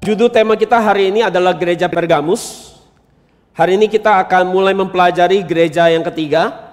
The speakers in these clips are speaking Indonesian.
Judul tema kita hari ini adalah Gereja Pergamus. Hari ini kita akan mulai mempelajari gereja yang ketiga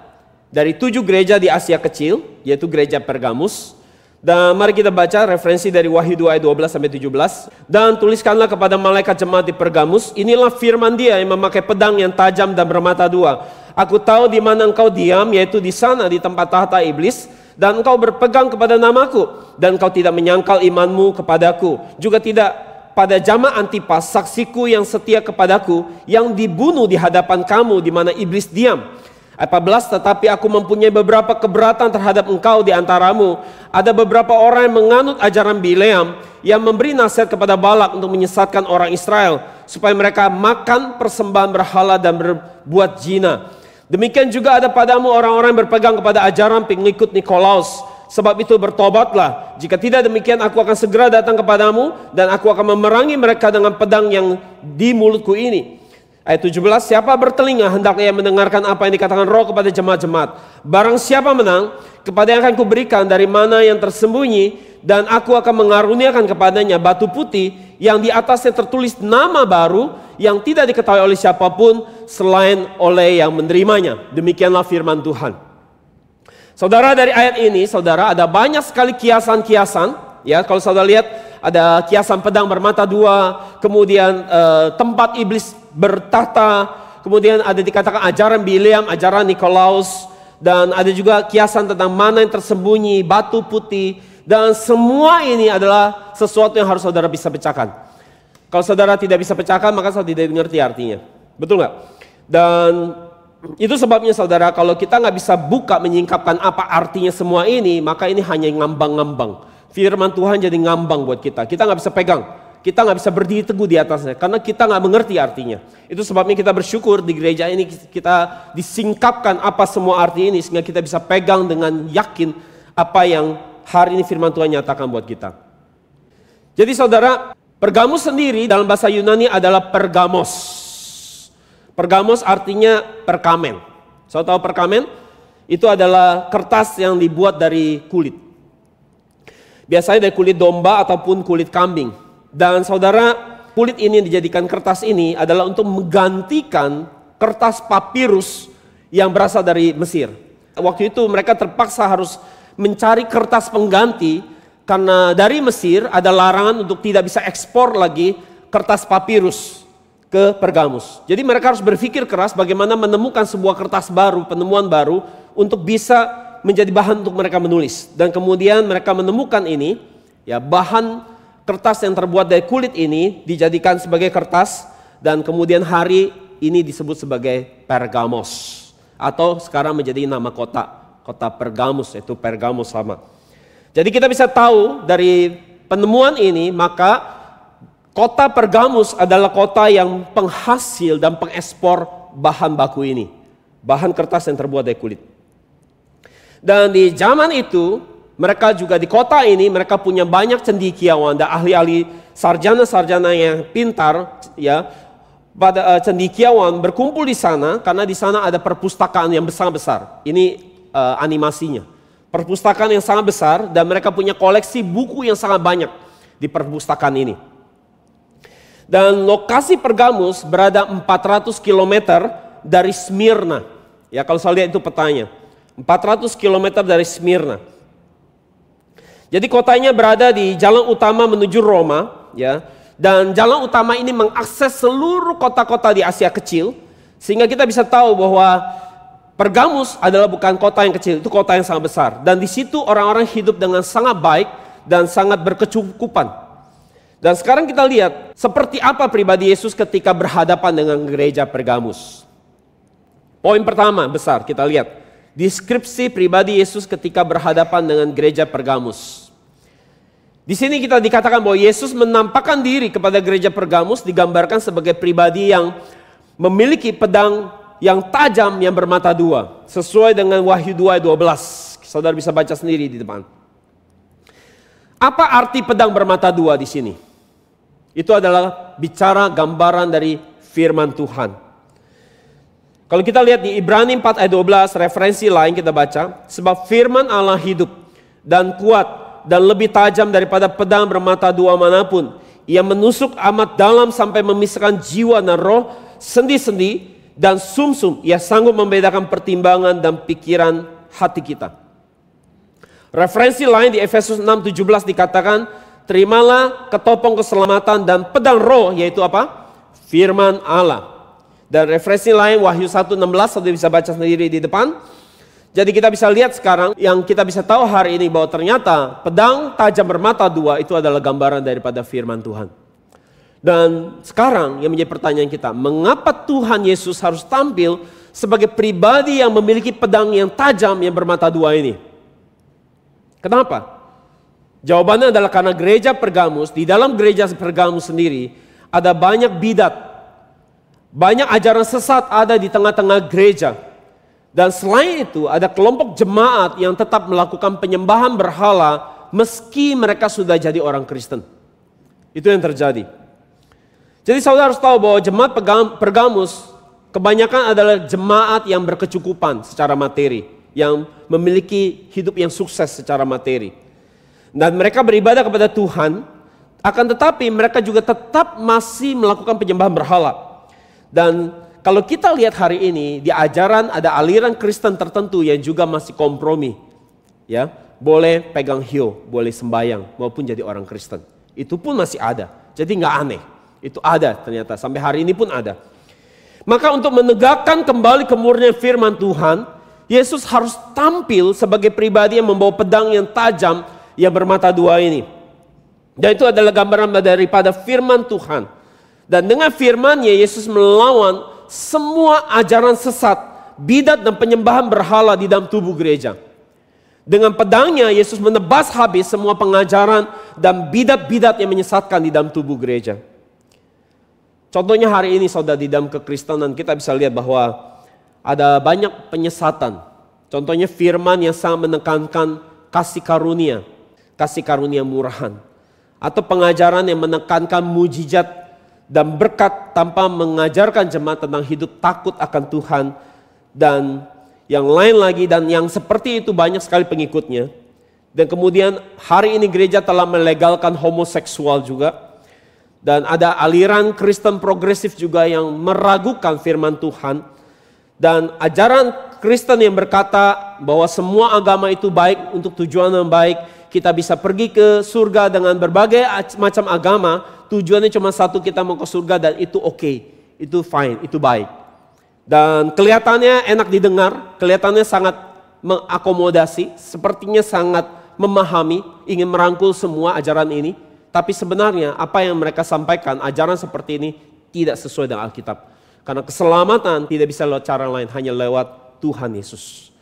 dari 7 gereja di Asia Kecil, yaitu Gereja Pergamus. Dan mari kita baca referensi dari Wahyu 2 ayat 12 sampai 17. Dan tuliskanlah kepada malaikat jemaat di Pergamus, inilah firman Dia yang memakai pedang yang tajam dan bermata dua. Aku tahu di mana engkau diam, yaitu di sana di tempat tahta iblis, dan engkau berpegang kepada namaku, dan engkau tidak menyangkal imanmu kepadaku, juga tidak pada jama Antipas, saksiku yang setia kepadaku, yang dibunuh di hadapan kamu di mana iblis diam. Ayat 14, tetapi aku mempunyai beberapa keberatan terhadap engkau di antaramu. Ada beberapa orang yang menganut ajaran Bileam, yang memberi nasihat kepada Balak untuk menyesatkan orang Israel, supaya mereka makan persembahan berhala dan berbuat zina. Demikian juga ada padamu orang-orang yang berpegang kepada ajaran pengikut Nikolaus. Sebab itu bertobatlah, jika tidak demikian aku akan segera datang kepadamu, dan aku akan memerangi mereka dengan pedang yang di mulutku ini. Ayat 17, siapa bertelinga hendaknya ia mendengarkan apa yang dikatakan Roh kepada jemaat-jemaat. Barang siapa menang, kepada yang akan kuberikan dari mana yang tersembunyi, dan aku akan mengaruniakan kepadanya batu putih yang di atasnya tertulis nama baru yang tidak diketahui oleh siapapun selain oleh yang menerimanya. Demikianlah firman Tuhan. Saudara, dari ayat ini, saudara, ada banyak sekali kiasan-kiasan. Ya, kalau saudara lihat, ada kiasan pedang bermata dua, kemudian tempat iblis bertahta, kemudian ada dikatakan ajaran Bileam, ajaran Nikolaus, dan ada juga kiasan tentang mana yang tersembunyi, batu putih, dan semua ini adalah sesuatu yang harus saudara bisa pecahkan. Kalau saudara tidak bisa pecahkan, maka saudara tidak mengerti artinya. Betul nggak? Dan itu sebabnya saudara, kalau kita nggak bisa buka menyingkapkan apa artinya semua ini, maka ini hanya ngambang-ngambang. Firman Tuhan jadi ngambang buat kita. Kita nggak bisa pegang, kita nggak bisa berdiri teguh di atasnya, karena kita nggak mengerti artinya. Itu sebabnya kita bersyukur di gereja ini kita disingkapkan apa semua arti ini, sehingga kita bisa pegang dengan yakin apa yang hari ini firman Tuhan nyatakan buat kita. Jadi saudara, Pergamus sendiri dalam bahasa Yunani adalah Pergamos. Pergamos artinya perkamen. Saudara tahu perkamen? Itu adalah kertas yang dibuat dari kulit. Biasanya dari kulit domba ataupun kulit kambing. Dan saudara, kulit ini yang dijadikan kertas ini adalah untuk menggantikan kertas papirus yang berasal dari Mesir. Waktu itu mereka terpaksa harus mencari kertas pengganti karena dari Mesir ada larangan untuk tidak bisa ekspor lagi kertas papirus ke Pergamus. Jadi mereka harus berpikir keras bagaimana menemukan sebuah kertas baru, penemuan baru untuk bisa menjadi bahan untuk mereka menulis. Dan kemudian mereka menemukan ini, ya, bahan kertas yang terbuat dari kulit ini dijadikan sebagai kertas, dan kemudian hari ini disebut sebagai Pergamos, atau sekarang menjadi nama kota Pergamus, yaitu Pergamos lama. Jadi kita bisa tahu dari penemuan ini, maka kota Pergamus adalah kota yang penghasil dan pengekspor bahan baku ini. Bahan kertas yang terbuat dari kulit. Dan di zaman itu, mereka juga di kota ini, mereka punya banyak cendekiawan dan ahli-ahli sarjana-sarjana yang pintar, ya, pada cendekiawan berkumpul di sana, karena di sana ada perpustakaan yang besar-besar. Ini animasinya. Perpustakaan yang sangat besar, dan mereka punya koleksi buku yang sangat banyak di perpustakaan ini. Dan lokasi Pergamus berada 400 km dari Smyrna. Ya, kalau saya lihat itu petanya. 400 km dari Smyrna. Jadi kotanya berada di jalan utama menuju Roma, ya. Dan jalan utama ini mengakses seluruh kota-kota di Asia Kecil, sehingga kita bisa tahu bahwa Pergamus adalah bukan kota yang kecil, itu kota yang sangat besar. Dan di situ orang-orang hidup dengan sangat baik dan sangat berkecukupan. Dan sekarang kita lihat seperti apa pribadi Yesus ketika berhadapan dengan gereja Pergamus. Poin pertama besar kita lihat, deskripsi pribadi Yesus ketika berhadapan dengan gereja Pergamus. Di sini kita dikatakan bahwa Yesus menampakkan diri kepada gereja Pergamus, digambarkan sebagai pribadi yang memiliki pedang yang tajam yang bermata dua, sesuai dengan Wahyu 2 ayat 12. Saudara bisa baca sendiri di depan. Apa arti pedang bermata dua di sini? Itu adalah bicara gambaran dari firman Tuhan. Kalau kita lihat di Ibrani 4 ayat 12, referensi lain kita baca, sebab firman Allah hidup dan kuat dan lebih tajam daripada pedang bermata dua manapun. Ia menusuk amat dalam sampai memisahkan jiwa dan roh, sendi-sendi dan sumsum. Ia sanggup membedakan pertimbangan dan pikiran hati kita. Referensi lain di Efesus 6:17 dikatakan, terimalah ketopong keselamatan dan pedang roh, yaitu apa? Firman Allah. Dan referensi lain Wahyu 1:16, saudara bisa baca sendiri di depan. Jadi kita bisa lihat sekarang, yang kita bisa tahu hari ini bahwa ternyata pedang tajam bermata dua itu adalah gambaran daripada firman Tuhan. Dan sekarang yang menjadi pertanyaan kita, mengapa Tuhan Yesus harus tampil sebagai pribadi yang memiliki pedang yang tajam yang bermata dua ini? Kenapa? Jawabannya adalah karena gereja Pergamus, di dalam gereja Pergamus sendiri ada banyak bidat, banyak ajaran sesat ada di tengah-tengah gereja. Dan selain itu ada kelompok jemaat yang tetap melakukan penyembahan berhala meski mereka sudah jadi orang Kristen. Itu yang terjadi. Jadi saudara harus tahu bahwa jemaat Pergamus kebanyakan adalah jemaat yang berkecukupan secara materi, yang memiliki hidup yang sukses secara materi. Dan mereka beribadah kepada Tuhan, akan tetapi mereka juga tetap masih melakukan penyembahan berhala. Dan kalau kita lihat hari ini, di ajaran ada aliran Kristen tertentu yang juga masih kompromi. Ya, boleh pegang hiu, boleh sembahyang, maupun jadi orang Kristen. Itu pun masih ada, jadi nggak aneh. Itu ada ternyata, sampai hari ini pun ada. Maka untuk menegakkan kembali kemurnian firman Tuhan, Yesus harus tampil sebagai pribadi yang membawa pedang yang tajam, yang bermata dua ini. Dan itu adalah gambaran daripada firman Tuhan. Dan dengan firman-Nya Yesus melawan semua ajaran sesat, bidat dan penyembahan berhala di dalam tubuh gereja. Dengan pedangnya Yesus menebas habis semua pengajaran dan bidat-bidat yang menyesatkan di dalam tubuh gereja. Contohnya hari ini saudara, di dalam kekristenan kita bisa lihat bahwa ada banyak penyesatan. Contohnya firman yang sangat menekankan kasih karunia murahan. Atau pengajaran yang menekankan mujizat dan berkat tanpa mengajarkan jemaat tentang hidup takut akan Tuhan. Dan yang lain lagi, dan yang seperti itu banyak sekali pengikutnya. Dan kemudian hari ini gereja telah melegalkan homoseksual juga. Dan ada aliran Kristen progresif juga yang meragukan firman Tuhan. Dan ajaran Kristen yang berkata bahwa semua agama itu baik untuk tujuan yang baik. Kita bisa pergi ke surga dengan berbagai macam agama. Tujuannya cuma satu, kita mau ke surga, dan itu oke, itu fine, itu baik. Dan kelihatannya enak didengar, kelihatannya sangat mengakomodasi, sepertinya sangat memahami, ingin merangkul semua ajaran ini. Tapi sebenarnya apa yang mereka sampaikan, ajaran seperti ini tidak sesuai dengan Alkitab. Karena keselamatan tidak bisa lewat cara lain, hanya lewat Tuhan Yesus.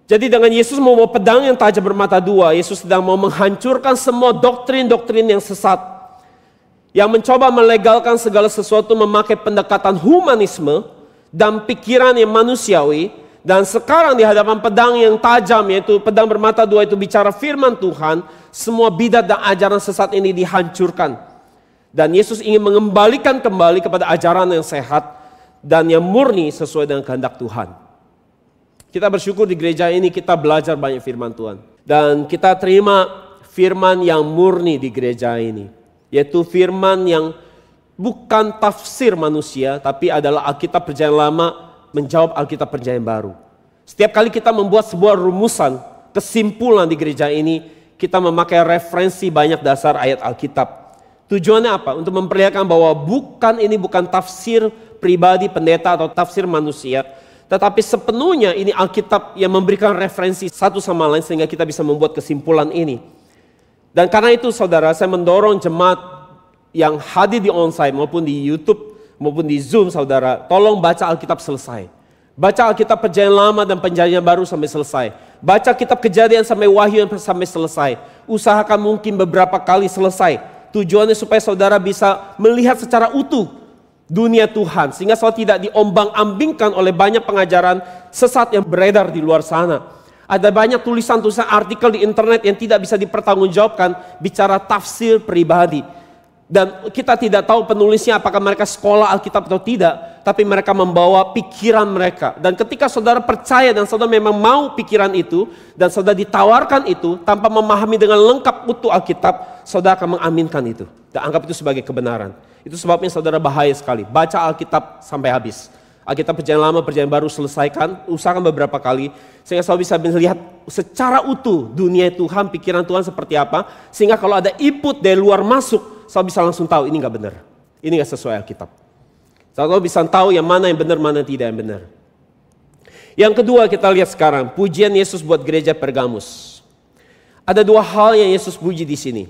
Jadi dengan Yesus membawa pedang yang tajam bermata dua, Yesus sedang mau menghancurkan semua doktrin-doktrin yang sesat. Yang mencoba melegalkan segala sesuatu memakai pendekatan humanisme dan pikiran yang manusiawi. Dan sekarang di hadapan pedang yang tajam, yaitu pedang bermata dua itu bicara firman Tuhan, semua bidat dan ajaran sesat ini dihancurkan. Dan Yesus ingin mengembalikan kembali kepada ajaran yang sehat dan yang murni sesuai dengan kehendak Tuhan. Kita bersyukur di gereja ini kita belajar banyak firman Tuhan. Dan kita terima firman yang murni di gereja ini. Yaitu firman yang bukan tafsir manusia, tapi adalah Alkitab Perjanjian Lama menjawab Alkitab Perjanjian Baru. Setiap kali kita membuat sebuah rumusan, kesimpulan di gereja ini, kita memakai referensi banyak dasar ayat Alkitab. Tujuannya apa? Untuk memperlihatkan bahwa ini bukan tafsir pribadi pendeta atau tafsir manusia, tetapi sepenuhnya ini Alkitab yang memberikan referensi satu sama lain sehingga kita bisa membuat kesimpulan ini. Dan karena itu saudara, saya mendorong jemaat yang hadir di onsite maupun di YouTube maupun di Zoom saudara, tolong baca Alkitab selesai. Baca Alkitab Perjanjian Lama dan Perjanjian Baru sampai selesai. Baca kitab Kejadian sampai Wahyu sampai selesai. Usahakan mungkin beberapa kali selesai. Tujuannya supaya saudara bisa melihat secara utuh dunia Tuhan, sehingga saudara tidak diombang-ambingkan oleh banyak pengajaran sesat yang beredar di luar sana. Ada banyak tulisan-tulisan artikel di internet yang tidak bisa dipertanggungjawabkan bicara tafsir pribadi. Dan kita tidak tahu penulisnya apakah mereka sekolah Alkitab atau tidak. tapi mereka membawa pikiran mereka. Dan ketika saudara percaya dan saudara memang mau pikiran itu, dan saudara ditawarkan itu tanpa memahami dengan lengkap utuh Alkitab, saudara akan mengaminkan itu dan anggap itu sebagai kebenaran. Itu sebabnya saudara bahaya sekali. Baca Alkitab sampai habis. Alkitab Perjanjian Lama, Perjanjian Baru selesaikan, usahakan beberapa kali, sehingga saudara bisa melihat secara utuh dunia Tuhan, pikiran Tuhan seperti apa, sehingga kalau ada input dari luar masuk, saudara bisa langsung tahu ini nggak benar, ini nggak sesuai Alkitab. Saudara bisa tahu yang mana yang benar, mana yang tidak yang benar. Yang kedua kita lihat sekarang, pujian Yesus buat gereja Pergamus. Ada dua hal yang Yesus puji di sini.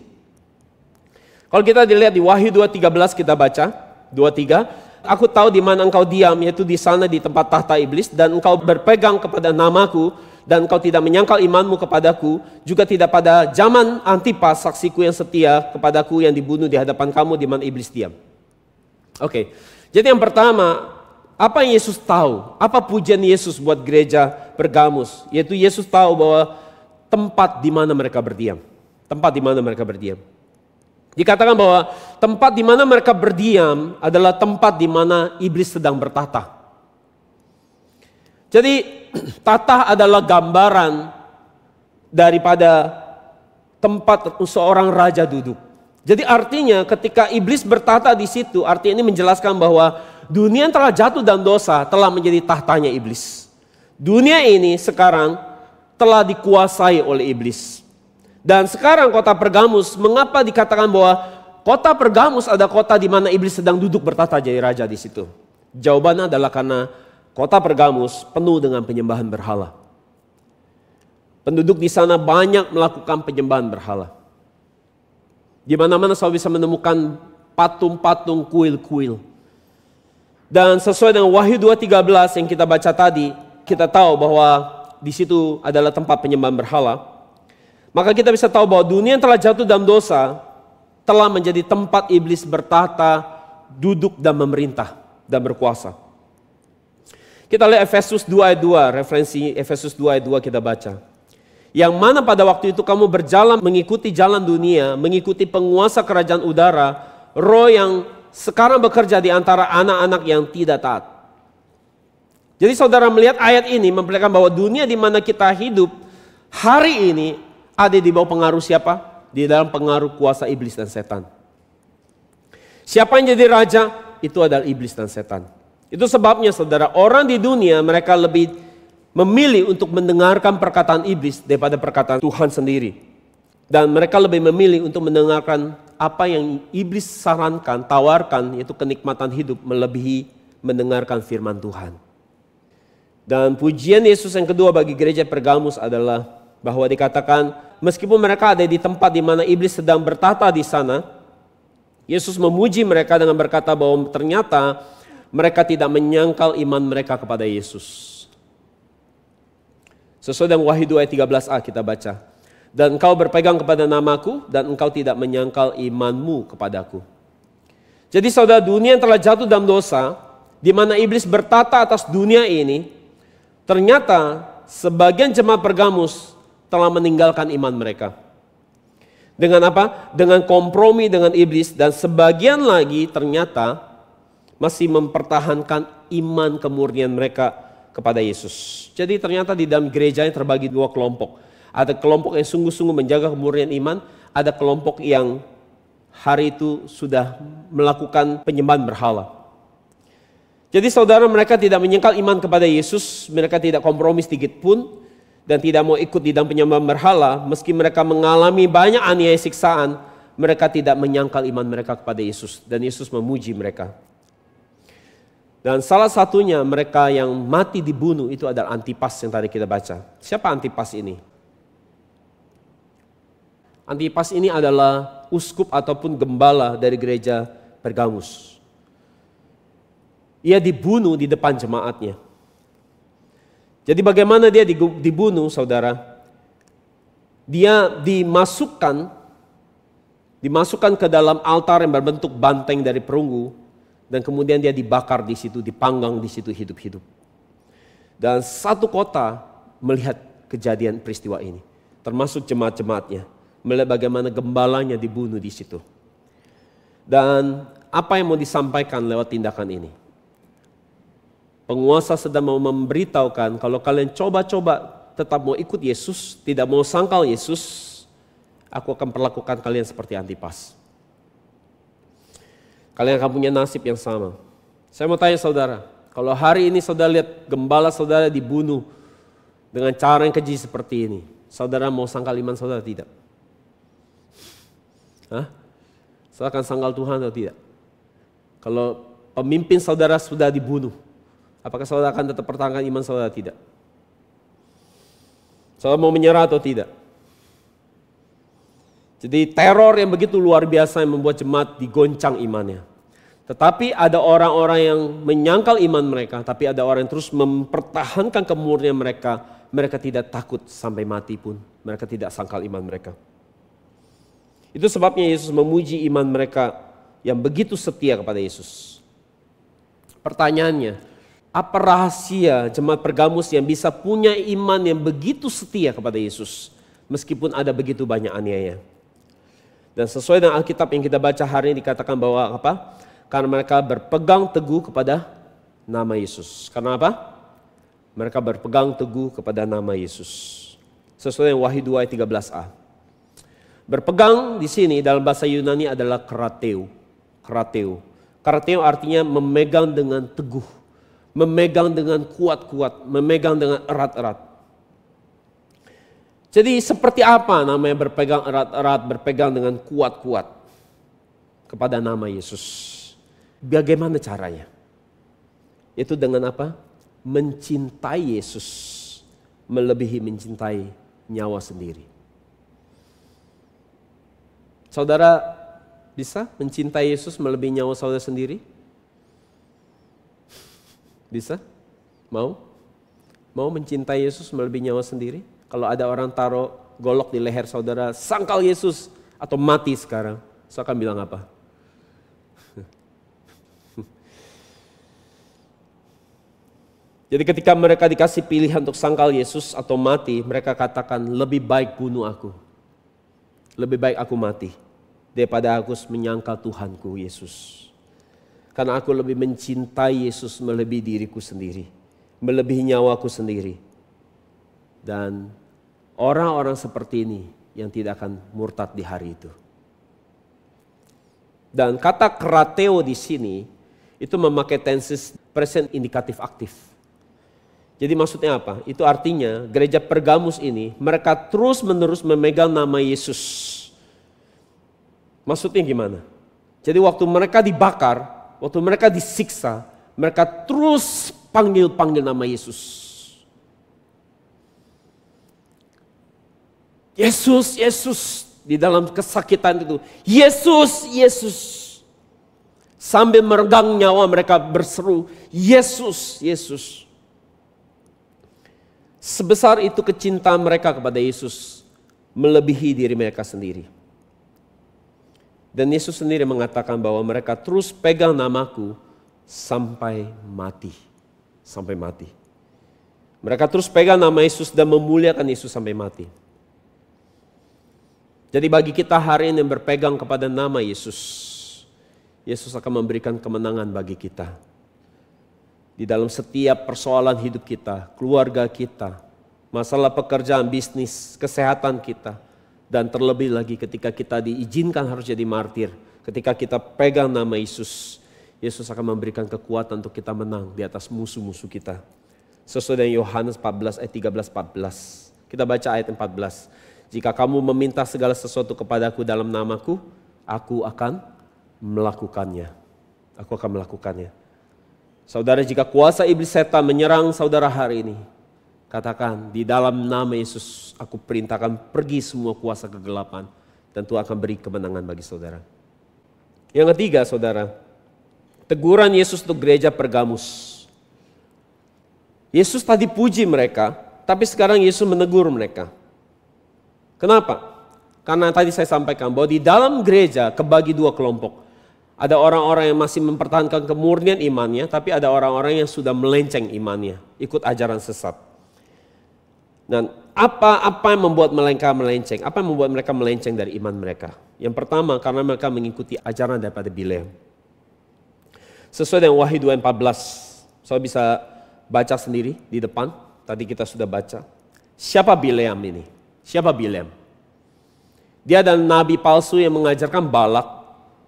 Kalau kita dilihat di Wahyu 2:13 kita baca, 2:3, aku tahu di mana engkau diam, yaitu di sana di tempat tahta iblis, dan engkau berpegang kepada namaku, dan engkau tidak menyangkal imanmu kepadaku, juga tidak pada zaman Antipas, saksiku yang setia kepadaku yang dibunuh di hadapan kamu di mana iblis diam. Oke, jadi yang pertama, apa yang Yesus tahu? Apa pujian Yesus buat gereja Pergamus? Yaitu Yesus tahu bahwa tempat di mana mereka berdiam. Tempat di mana mereka berdiam. Dikatakan bahwa tempat di mana mereka berdiam adalah tempat di mana iblis sedang bertahta. Jadi tahta adalah gambaran daripada tempat seorang raja duduk. Jadi artinya ketika iblis bertahta di situ, artinya ini menjelaskan bahwa dunia yang telah jatuh dalam dosa telah menjadi tahtanya iblis. Dunia ini sekarang telah dikuasai oleh iblis. Dan sekarang kota Pergamus, mengapa dikatakan bahwa kota Pergamus ada kota di mana iblis sedang duduk bertahta jadi raja di situ? Jawabannya adalah karena kota Pergamus penuh dengan penyembahan berhala. Penduduk di sana banyak melakukan penyembahan berhala. Di mana-mana saya bisa menemukan patung-patung, kuil-kuil. Dan sesuai dengan Wahyu 2:13 yang kita baca tadi, kita tahu bahwa di situ adalah tempat penyembahan berhala. Maka kita bisa tahu bahwa dunia yang telah jatuh dalam dosa telah menjadi tempat iblis bertahta, duduk dan memerintah dan berkuasa. Kita lihat Efesus 2 ayat 2, referensi Efesus 2 ayat 2 kita baca. Yang mana pada waktu itu kamu berjalan mengikuti jalan dunia, mengikuti penguasa kerajaan udara, roh yang sekarang bekerja di antara anak-anak yang tidak taat. Jadi saudara melihat ayat ini memperlihatkan bahwa dunia di mana kita hidup hari ini ada di bawah pengaruh siapa? Di dalam pengaruh kuasa iblis dan setan. Siapa yang jadi raja? Itu adalah iblis dan setan. Itu sebabnya saudara, orang di dunia mereka lebih memilih untuk mendengarkan perkataan iblis daripada perkataan Tuhan sendiri. Dan mereka lebih memilih untuk mendengarkan apa yang iblis sarankan, tawarkan, yaitu kenikmatan hidup melebihi mendengarkan firman Tuhan. Dan pujian Yesus yang kedua bagi gereja Pergamus adalah bahwa dikatakan meskipun mereka ada di tempat di mana iblis sedang bertahta di sana, Yesus memuji mereka dengan berkata bahwa ternyata mereka tidak menyangkal iman mereka kepada Yesus. Sesuai dengan Wahyu 2 ayat 13a kita baca. Dan engkau berpegang kepada namaku dan engkau tidak menyangkal imanmu kepadaku. Jadi saudara, dunia yang telah jatuh dalam dosa, di mana iblis bertahta atas dunia ini, ternyata sebagian jemaat Pergamus telah meninggalkan iman mereka. Dengan apa? Dengan kompromi dengan iblis, dan sebagian lagi ternyata masih mempertahankan iman kemurnian mereka kepada Yesus. Jadi ternyata di dalam gerejanya terbagi dua kelompok. Ada kelompok yang sungguh-sungguh menjaga kemurnian iman, ada kelompok yang hari itu sudah melakukan penyembahan berhala. Jadi saudara, mereka tidak menyangkal iman kepada Yesus, mereka tidak kompromi sedikit pun, dan tidak mau ikut di dalam penyembahan berhala. Meski mereka mengalami banyak aniaya siksaan, mereka tidak menyangkal iman mereka kepada Yesus. Dan Yesus memuji mereka. Dan salah satunya mereka yang mati dibunuh itu adalah Antipas yang tadi kita baca. Siapa Antipas ini? Antipas ini adalah uskup ataupun gembala dari gereja Pergamus. Ia dibunuh di depan jemaatnya. Jadi bagaimana dia dibunuh, saudara? Dia dimasukkan ke dalam altar yang berbentuk banteng dari perunggu, dan kemudian dia dibakar di situ, dipanggang di situ hidup-hidup. Dan satu kota melihat kejadian peristiwa ini, termasuk jemaat-jemaatnya, melihat bagaimana gembalanya dibunuh di situ. Dan apa yang mau disampaikan lewat tindakan ini? Penguasa sedang mau memberitahukan kalau kalian coba-coba tetap mau ikut Yesus, tidak mau sangkal Yesus, aku akan perlakukan kalian seperti Antipas. Kalian akan punya nasib yang sama. Saya mau tanya saudara, kalau hari ini saudara lihat gembala saudara dibunuh dengan cara yang keji seperti ini, saudara mau sangkal iman saudara tidak? Saudara akan sangkal Tuhan atau tidak? Kalau pemimpin saudara sudah dibunuh, apakah saudara akan tetap pertahankan iman saudara tidak? Saudara mau menyerah atau tidak? Jadi teror yang begitu luar biasa yang membuat jemaat digoncang imannya. Tetapi ada orang-orang yang menyangkal iman mereka, tapi ada orang yang terus mempertahankan kemurnian mereka. Mereka tidak takut sampai mati pun, mereka tidak sangkal iman mereka. Itu sebabnya Yesus memuji iman mereka yang begitu setia kepada Yesus. Pertanyaannya, apa rahasia jemaat Pergamus yang bisa punya iman yang begitu setia kepada Yesus meskipun ada begitu banyak aniaya? Dan sesuai dengan Alkitab yang kita baca hari ini dikatakan bahwa apa? Karena mereka berpegang teguh kepada nama Yesus. Karena apa? Mereka berpegang teguh kepada nama Yesus. Sesuai dengan Wahyu 2 ayat 13a. Berpegang di sini dalam bahasa Yunani adalah krateo. Krateo. Krateo artinya memegang dengan teguh. Memegang dengan kuat-kuat. Memegang dengan erat-erat. Jadi seperti apa namanya berpegang erat-erat, berpegang dengan kuat-kuat kepada nama Yesus? Bagaimana caranya? Itu dengan apa? Mencintai Yesus melebihi mencintai nyawa sendiri. Saudara bisa mencintai Yesus melebihi nyawa saudara sendiri? Bisa? Mau? Mau mencintai Yesus melebihi nyawa sendiri? Kalau ada orang taruh golok di leher saudara, sangkal Yesus atau mati sekarang, saya akan bilang apa? Jadi ketika mereka dikasih pilihan untuk sangkal Yesus atau mati, mereka katakan lebih baik bunuh aku. Lebih baik aku mati daripada aku menyangkal Tuhanku Yesus. Karena aku lebih mencintai Yesus melebihi diriku sendiri, melebihi nyawaku sendiri. Dan orang-orang seperti ini yang tidak akan murtad di hari itu. Dan kata krateo di sini itu memakai tenses present indikatif aktif. Jadi maksudnya apa? Itu artinya gereja Pergamus ini mereka terus menerus memegang nama Yesus. Maksudnya gimana? Jadi waktu mereka dibakar, waktu mereka disiksa, mereka terus panggil nama Yesus. Yesus, Yesus, di dalam kesakitan itu, Yesus, Yesus. Sambil meregang nyawa mereka berseru, Yesus, Yesus. Sebesar itu kecintaan mereka kepada Yesus, melebihi diri mereka sendiri. Dan Yesus sendiri mengatakan bahwa mereka terus pegang namaku sampai mati. Sampai mati. Mereka terus pegang nama Yesus dan memuliakan Yesus sampai mati. Jadi bagi kita hari ini yang berpegang kepada nama Yesus, Yesus akan memberikan kemenangan bagi kita. Di dalam setiap persoalan hidup kita, keluarga kita, masalah pekerjaan, bisnis, kesehatan kita. Dan terlebih lagi ketika kita diizinkan harus jadi martir. Ketika kita pegang nama Yesus, Yesus akan memberikan kekuatan untuk kita menang di atas musuh-musuh kita. Sesuai dengan Yohanes 14 ayat 13-14. Kita baca ayat 14. Jika kamu meminta segala sesuatu kepadaku dalam namaku, aku akan melakukannya. Aku akan melakukannya. Saudara, jika kuasa iblis setan menyerang saudara hari ini, katakan di dalam nama Yesus aku perintahkan pergi semua kuasa kegelapan dan Tuhan akan beri kemenangan bagi saudara. Yang ketiga saudara, teguran Yesus untuk gereja Pergamus. Yesus tadi puji mereka, tapi sekarang Yesus menegur mereka. Kenapa? Karena tadi saya sampaikan bahwa di dalam gereja kebagi dua kelompok. Ada orang-orang yang masih mempertahankan kemurnian imannya, tapi ada orang-orang yang sudah melenceng imannya, ikut ajaran sesat. Dan apa yang membuat mereka melenceng? Apa yang membuat mereka melenceng dari iman mereka? Yang pertama, karena mereka mengikuti ajaran daripada Bileam. Sesuai dengan Wahyu 2:14, saya bisa baca sendiri di depan. Tadi kita sudah baca. Siapa Bileam ini? Siapa Bileam? Dia adalah nabi palsu yang mengajarkan Balak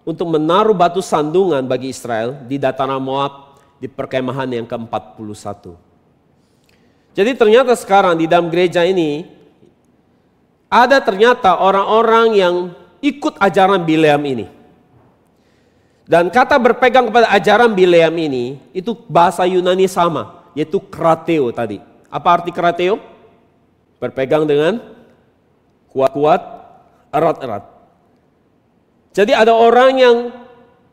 untuk menaruh batu sandungan bagi Israel di dataran Moab di perkemahan yang ke-41. Jadi ternyata sekarang di dalam gereja ini ada ternyata orang-orang yang ikut ajaran Bileam ini. Dan kata berpegang kepada ajaran Bileam ini, itu bahasa Yunani sama, yaitu krateo tadi. Apa arti krateo? Berpegang dengan kuat-kuat, erat-erat. Jadi ada orang yang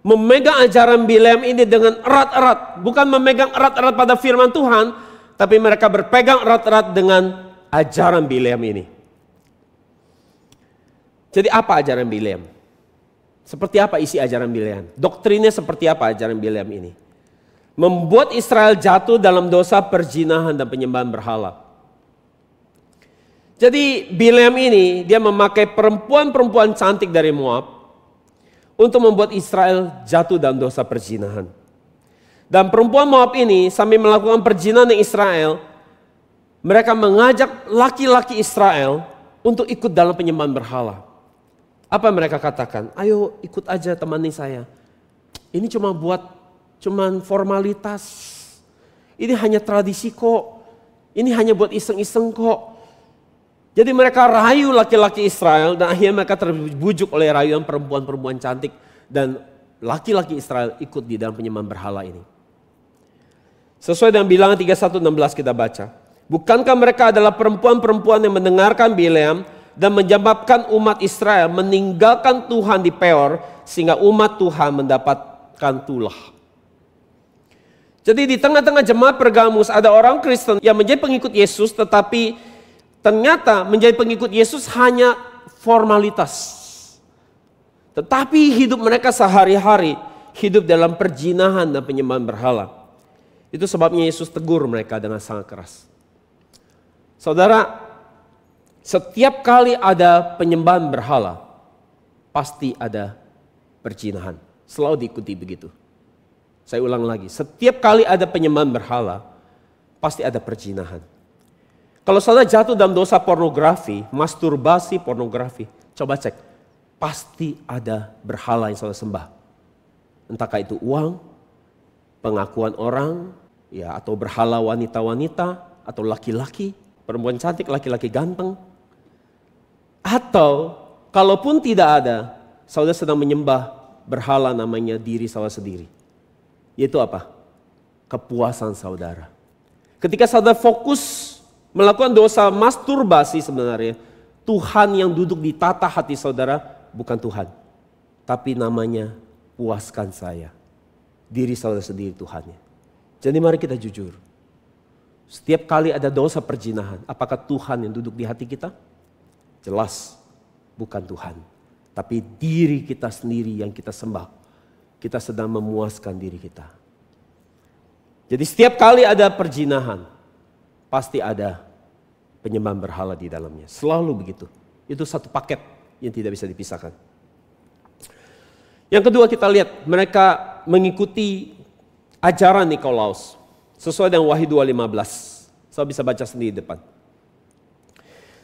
memegang ajaran Bileam ini dengan erat-erat. Bukan memegang erat-erat pada firman Tuhan, tapi mereka berpegang erat-erat dengan ajaran Bileam ini. Jadi apa ajaran Bileam? Seperti apa isi ajaran Bileam? Doktrinnya seperti apa ajaran Bileam ini? Membuat Israel jatuh dalam dosa perzinahan dan penyembahan berhala. Jadi Bileam ini dia memakai perempuan-perempuan cantik dari Moab untuk membuat Israel jatuh dalam dosa perzinahan. Dan perempuan Moab ini sambil melakukan perzinahan dengan Israel, mereka mengajak laki-laki Israel untuk ikut dalam penyembahan berhala. Apa mereka katakan? Ayo ikut aja temani saya. Ini cuma formalitas. Ini hanya tradisi kok. Ini hanya buat iseng-iseng kok. Jadi mereka rayu laki-laki Israel dan akhirnya mereka terbujuk oleh rayuan perempuan-perempuan cantik. Dan laki-laki Israel ikut di dalam penyembahan berhala ini. Sesuai dengan bilangan 31:16 kita baca. Bukankah mereka adalah perempuan-perempuan yang mendengarkan Bileam dan menyebabkan umat Israel meninggalkan Tuhan di Peor sehingga umat Tuhan mendapatkan tulah. Jadi di tengah-tengah jemaat Pergamus ada orang Kristen yang menjadi pengikut Yesus, tetapi ternyata menjadi pengikut Yesus hanya formalitas. Tetapi hidup mereka sehari-hari hidup dalam perzinahan dan penyembahan berhala. Itu sebabnya Yesus tegur mereka dengan sangat keras. Saudara, setiap kali ada penyembahan berhala, pasti ada perzinahan. Selalu diikuti begitu. Saya ulang lagi, setiap kali ada penyembahan berhala, pasti ada perzinahan. Kalau saudara jatuh dalam dosa pornografi, masturbasi pornografi, coba cek, pasti ada berhala yang saudara sembah. Entahkah itu uang, pengakuan orang, ya atau berhala wanita-wanita, atau laki-laki, perempuan cantik, laki-laki ganteng. Atau kalaupun tidak ada, saudara sedang menyembah berhala namanya diri saudara sendiri. Yaitu apa? Kepuasan saudara. Ketika saudara fokus melakukan dosa masturbasi sebenarnya, Tuhan yang duduk di tata hati saudara bukan Tuhan. Tapi namanya puaskan saya. Diri saudara sendiri Tuhannya. Jadi mari kita jujur. Setiap kali ada dosa perzinahan, apakah Tuhan yang duduk di hati kita? Jelas bukan Tuhan. Tapi diri kita sendiri yang kita sembah. Kita sedang memuaskan diri kita. Jadi setiap kali ada perzinahan, pasti ada penyembahan berhala di dalamnya. Selalu begitu. Itu satu paket yang tidak bisa dipisahkan. Yang kedua kita lihat, mereka mengikuti ajaran Nikolaus. Sesuai dengan Wahyu 2:15. Saya bisa baca sendiri di depan.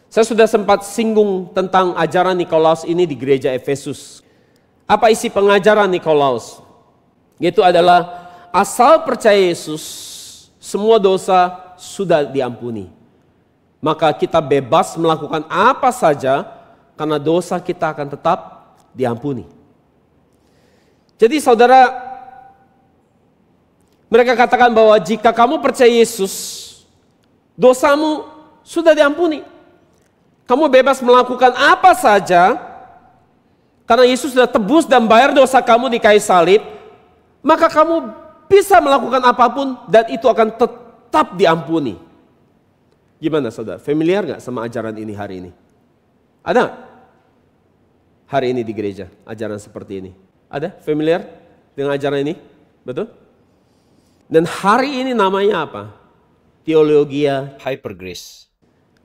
Saya sudah sempat singgung tentang ajaran Nikolaus ini di gereja Efesus. Apa isi pengajaran Nikolaus? Yaitu adalah asal percaya Yesus, semua dosa sudah diampuni. Maka kita bebas melakukan apa saja karena dosa kita akan tetap diampuni. Jadi saudara, mereka katakan bahwa jika kamu percaya Yesus, dosamu sudah diampuni. Kamu bebas melakukan apa saja karena Yesus sudah tebus dan bayar dosa kamu di kayu salib. Maka kamu bisa melakukan apapun dan itu akan tetap diampuni. Gimana saudara? Familiar gak sama ajaran ini hari ini? Ada? Hari ini di gereja ajaran seperti ini. Ada? Familiar dengan ajaran ini? Betul? Dan hari ini namanya apa? Teologia Hypergrace.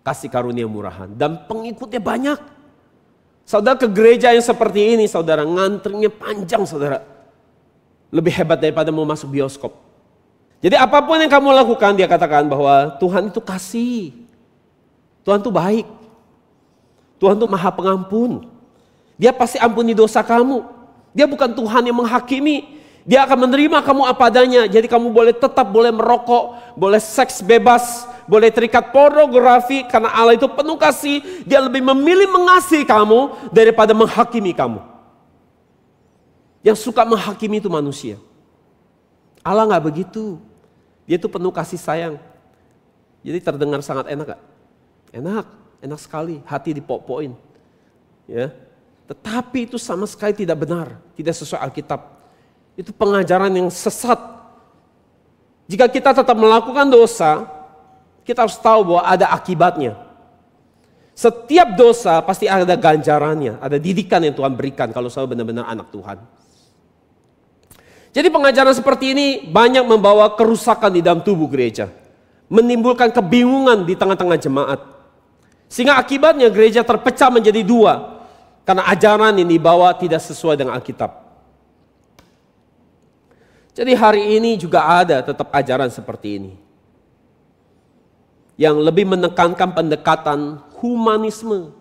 Kasih karunia murahan. Dan pengikutnya banyak. Saudara ke gereja yang seperti ini saudara, ngantrinya panjang saudara. Lebih hebat daripada mau masuk bioskop. Jadi apapun yang kamu lakukan, dia katakan bahwa Tuhan itu kasih. Tuhan itu baik. Tuhan itu maha pengampun. Dia pasti ampuni dosa kamu. Dia bukan Tuhan yang menghakimi. Dia akan menerima kamu apa adanya. Jadi kamu boleh merokok, boleh seks bebas, boleh terikat pornografi. Karena Allah itu penuh kasih. Dia lebih memilih mengasihi kamu daripada menghakimi kamu. Yang suka menghakimi itu manusia. Allah gak begitu. Dia itu penuh kasih sayang. Jadi terdengar sangat enak gak? Enak sekali. Hati dipok-pokin. Ya. Tetapi itu sama sekali tidak benar. Tidak sesuai Alkitab. Itu pengajaran yang sesat. Jika kita tetap melakukan dosa, kita harus tahu bahwa ada akibatnya. Setiap dosa pasti ada ganjarannya. Ada didikan yang Tuhan berikan kalau saya benar-benar anak Tuhan. Jadi pengajaran seperti ini banyak membawa kerusakan di dalam tubuh gereja. Menimbulkan kebingungan di tengah-tengah jemaat. Sehingga akibatnya gereja terpecah menjadi dua. Karena ajaran yang dibawa tidak sesuai dengan Alkitab. Jadi hari ini juga ada tetap ajaran seperti ini. Yang lebih menekankan pendekatan humanisme.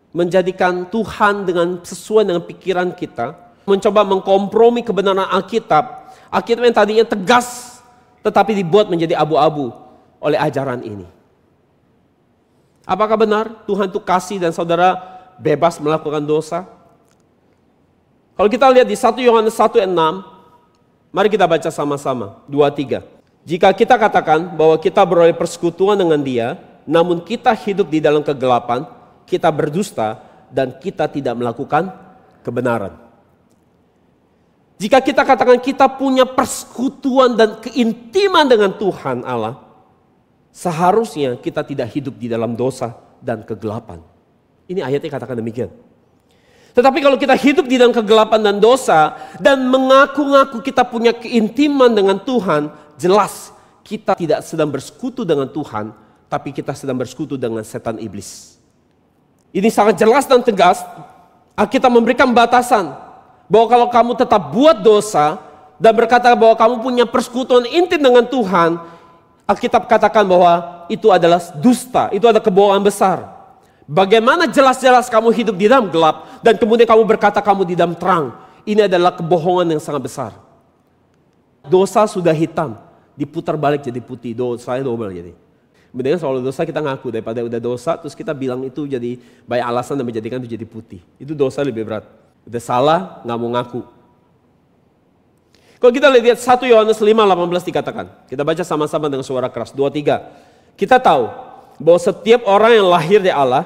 Menjadikan Tuhan sesuai dengan pikiran kita. Mencoba mengkompromi kebenaran Alkitab. Alkitab yang tadinya tegas, tetapi dibuat menjadi abu-abu oleh ajaran ini. Apakah benar Tuhan itu kasih dan saudara bebas melakukan dosa? Kalau kita lihat di 1 Yohanes 1 ayat 6, mari kita baca sama-sama, 2-3. Jika kita katakan bahwa kita beroleh persekutuan dengan Dia, namun kita hidup di dalam kegelapan, kita berdusta dan kita tidak melakukan kebenaran. Jika kita katakan kita punya persekutuan dan keintiman dengan Tuhan Allah, seharusnya kita tidak hidup di dalam dosa dan kegelapan. Ini ayatnya katakan demikian. Tetapi kalau kita hidup di dalam kegelapan dan dosa, dan mengaku-ngaku kita punya keintiman dengan Tuhan, jelas kita tidak sedang bersekutu dengan Tuhan, tapi kita sedang bersekutu dengan setan iblis. Ini sangat jelas dan tegas. Alkitab memberikan batasan. Bahwa kalau kamu tetap buat dosa dan berkata bahwa kamu punya persekutuan intim dengan Tuhan, Alkitab katakan bahwa itu adalah dusta, itu adalah kebohongan besar. Bagaimana jelas-jelas kamu hidup di dalam gelap dan kemudian kamu berkata kamu di dalam terang. Ini adalah kebohongan yang sangat besar. Dosa sudah hitam, diputar balik jadi putih, dosanya double jadi. Mendingan soal dosa kita ngaku daripada udah dosa terus kita bilang itu jadi banyak alasan dan menjadikan itu jadi putih. Itu dosa lebih berat. Udah salah, gak mau ngaku. Kalau kita lihat 1 Yohanes 5:18 dikatakan. Kita baca sama-sama dengan suara keras. 2-3. Kita tahu bahwa setiap orang yang lahir dari Allah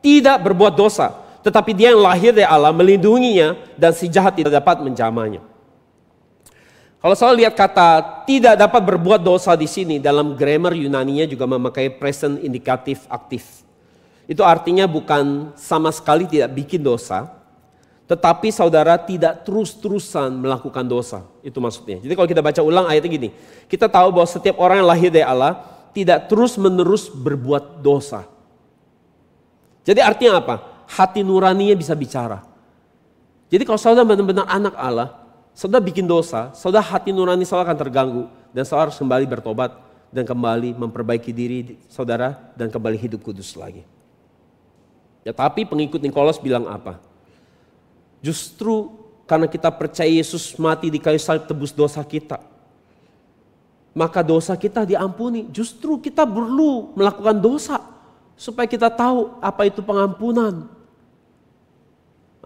tidak berbuat dosa. Tetapi dia yang lahir dari Allah melindunginya dan si jahat tidak dapat menjamahnya. Kalau saya lihat kata tidak dapat berbuat dosa di sini, dalam grammar Yunaninya juga memakai present indikatif aktif. Itu artinya bukan sama sekali tidak bikin dosa, tetapi saudara tidak terus-terusan melakukan dosa. Itu maksudnya. Jadi kalau kita baca ulang ayatnya gini. Kita tahu bahwa setiap orang yang lahir dari Allah tidak terus-menerus berbuat dosa. Jadi artinya apa? Hati nuraninya bisa bicara. Jadi kalau saudara benar-benar anak Allah, saudara bikin dosa, saudara hati nurani saudara akan terganggu. Dan saudara harus kembali bertobat dan kembali memperbaiki diri saudara dan kembali hidup kudus lagi. Ya, tapi pengikut Nikolas bilang apa? Justru karena kita percaya Yesus mati di kayu salib tebus dosa kita, maka dosa kita diampuni. Justru kita perlu melakukan dosa supaya kita tahu apa itu pengampunan.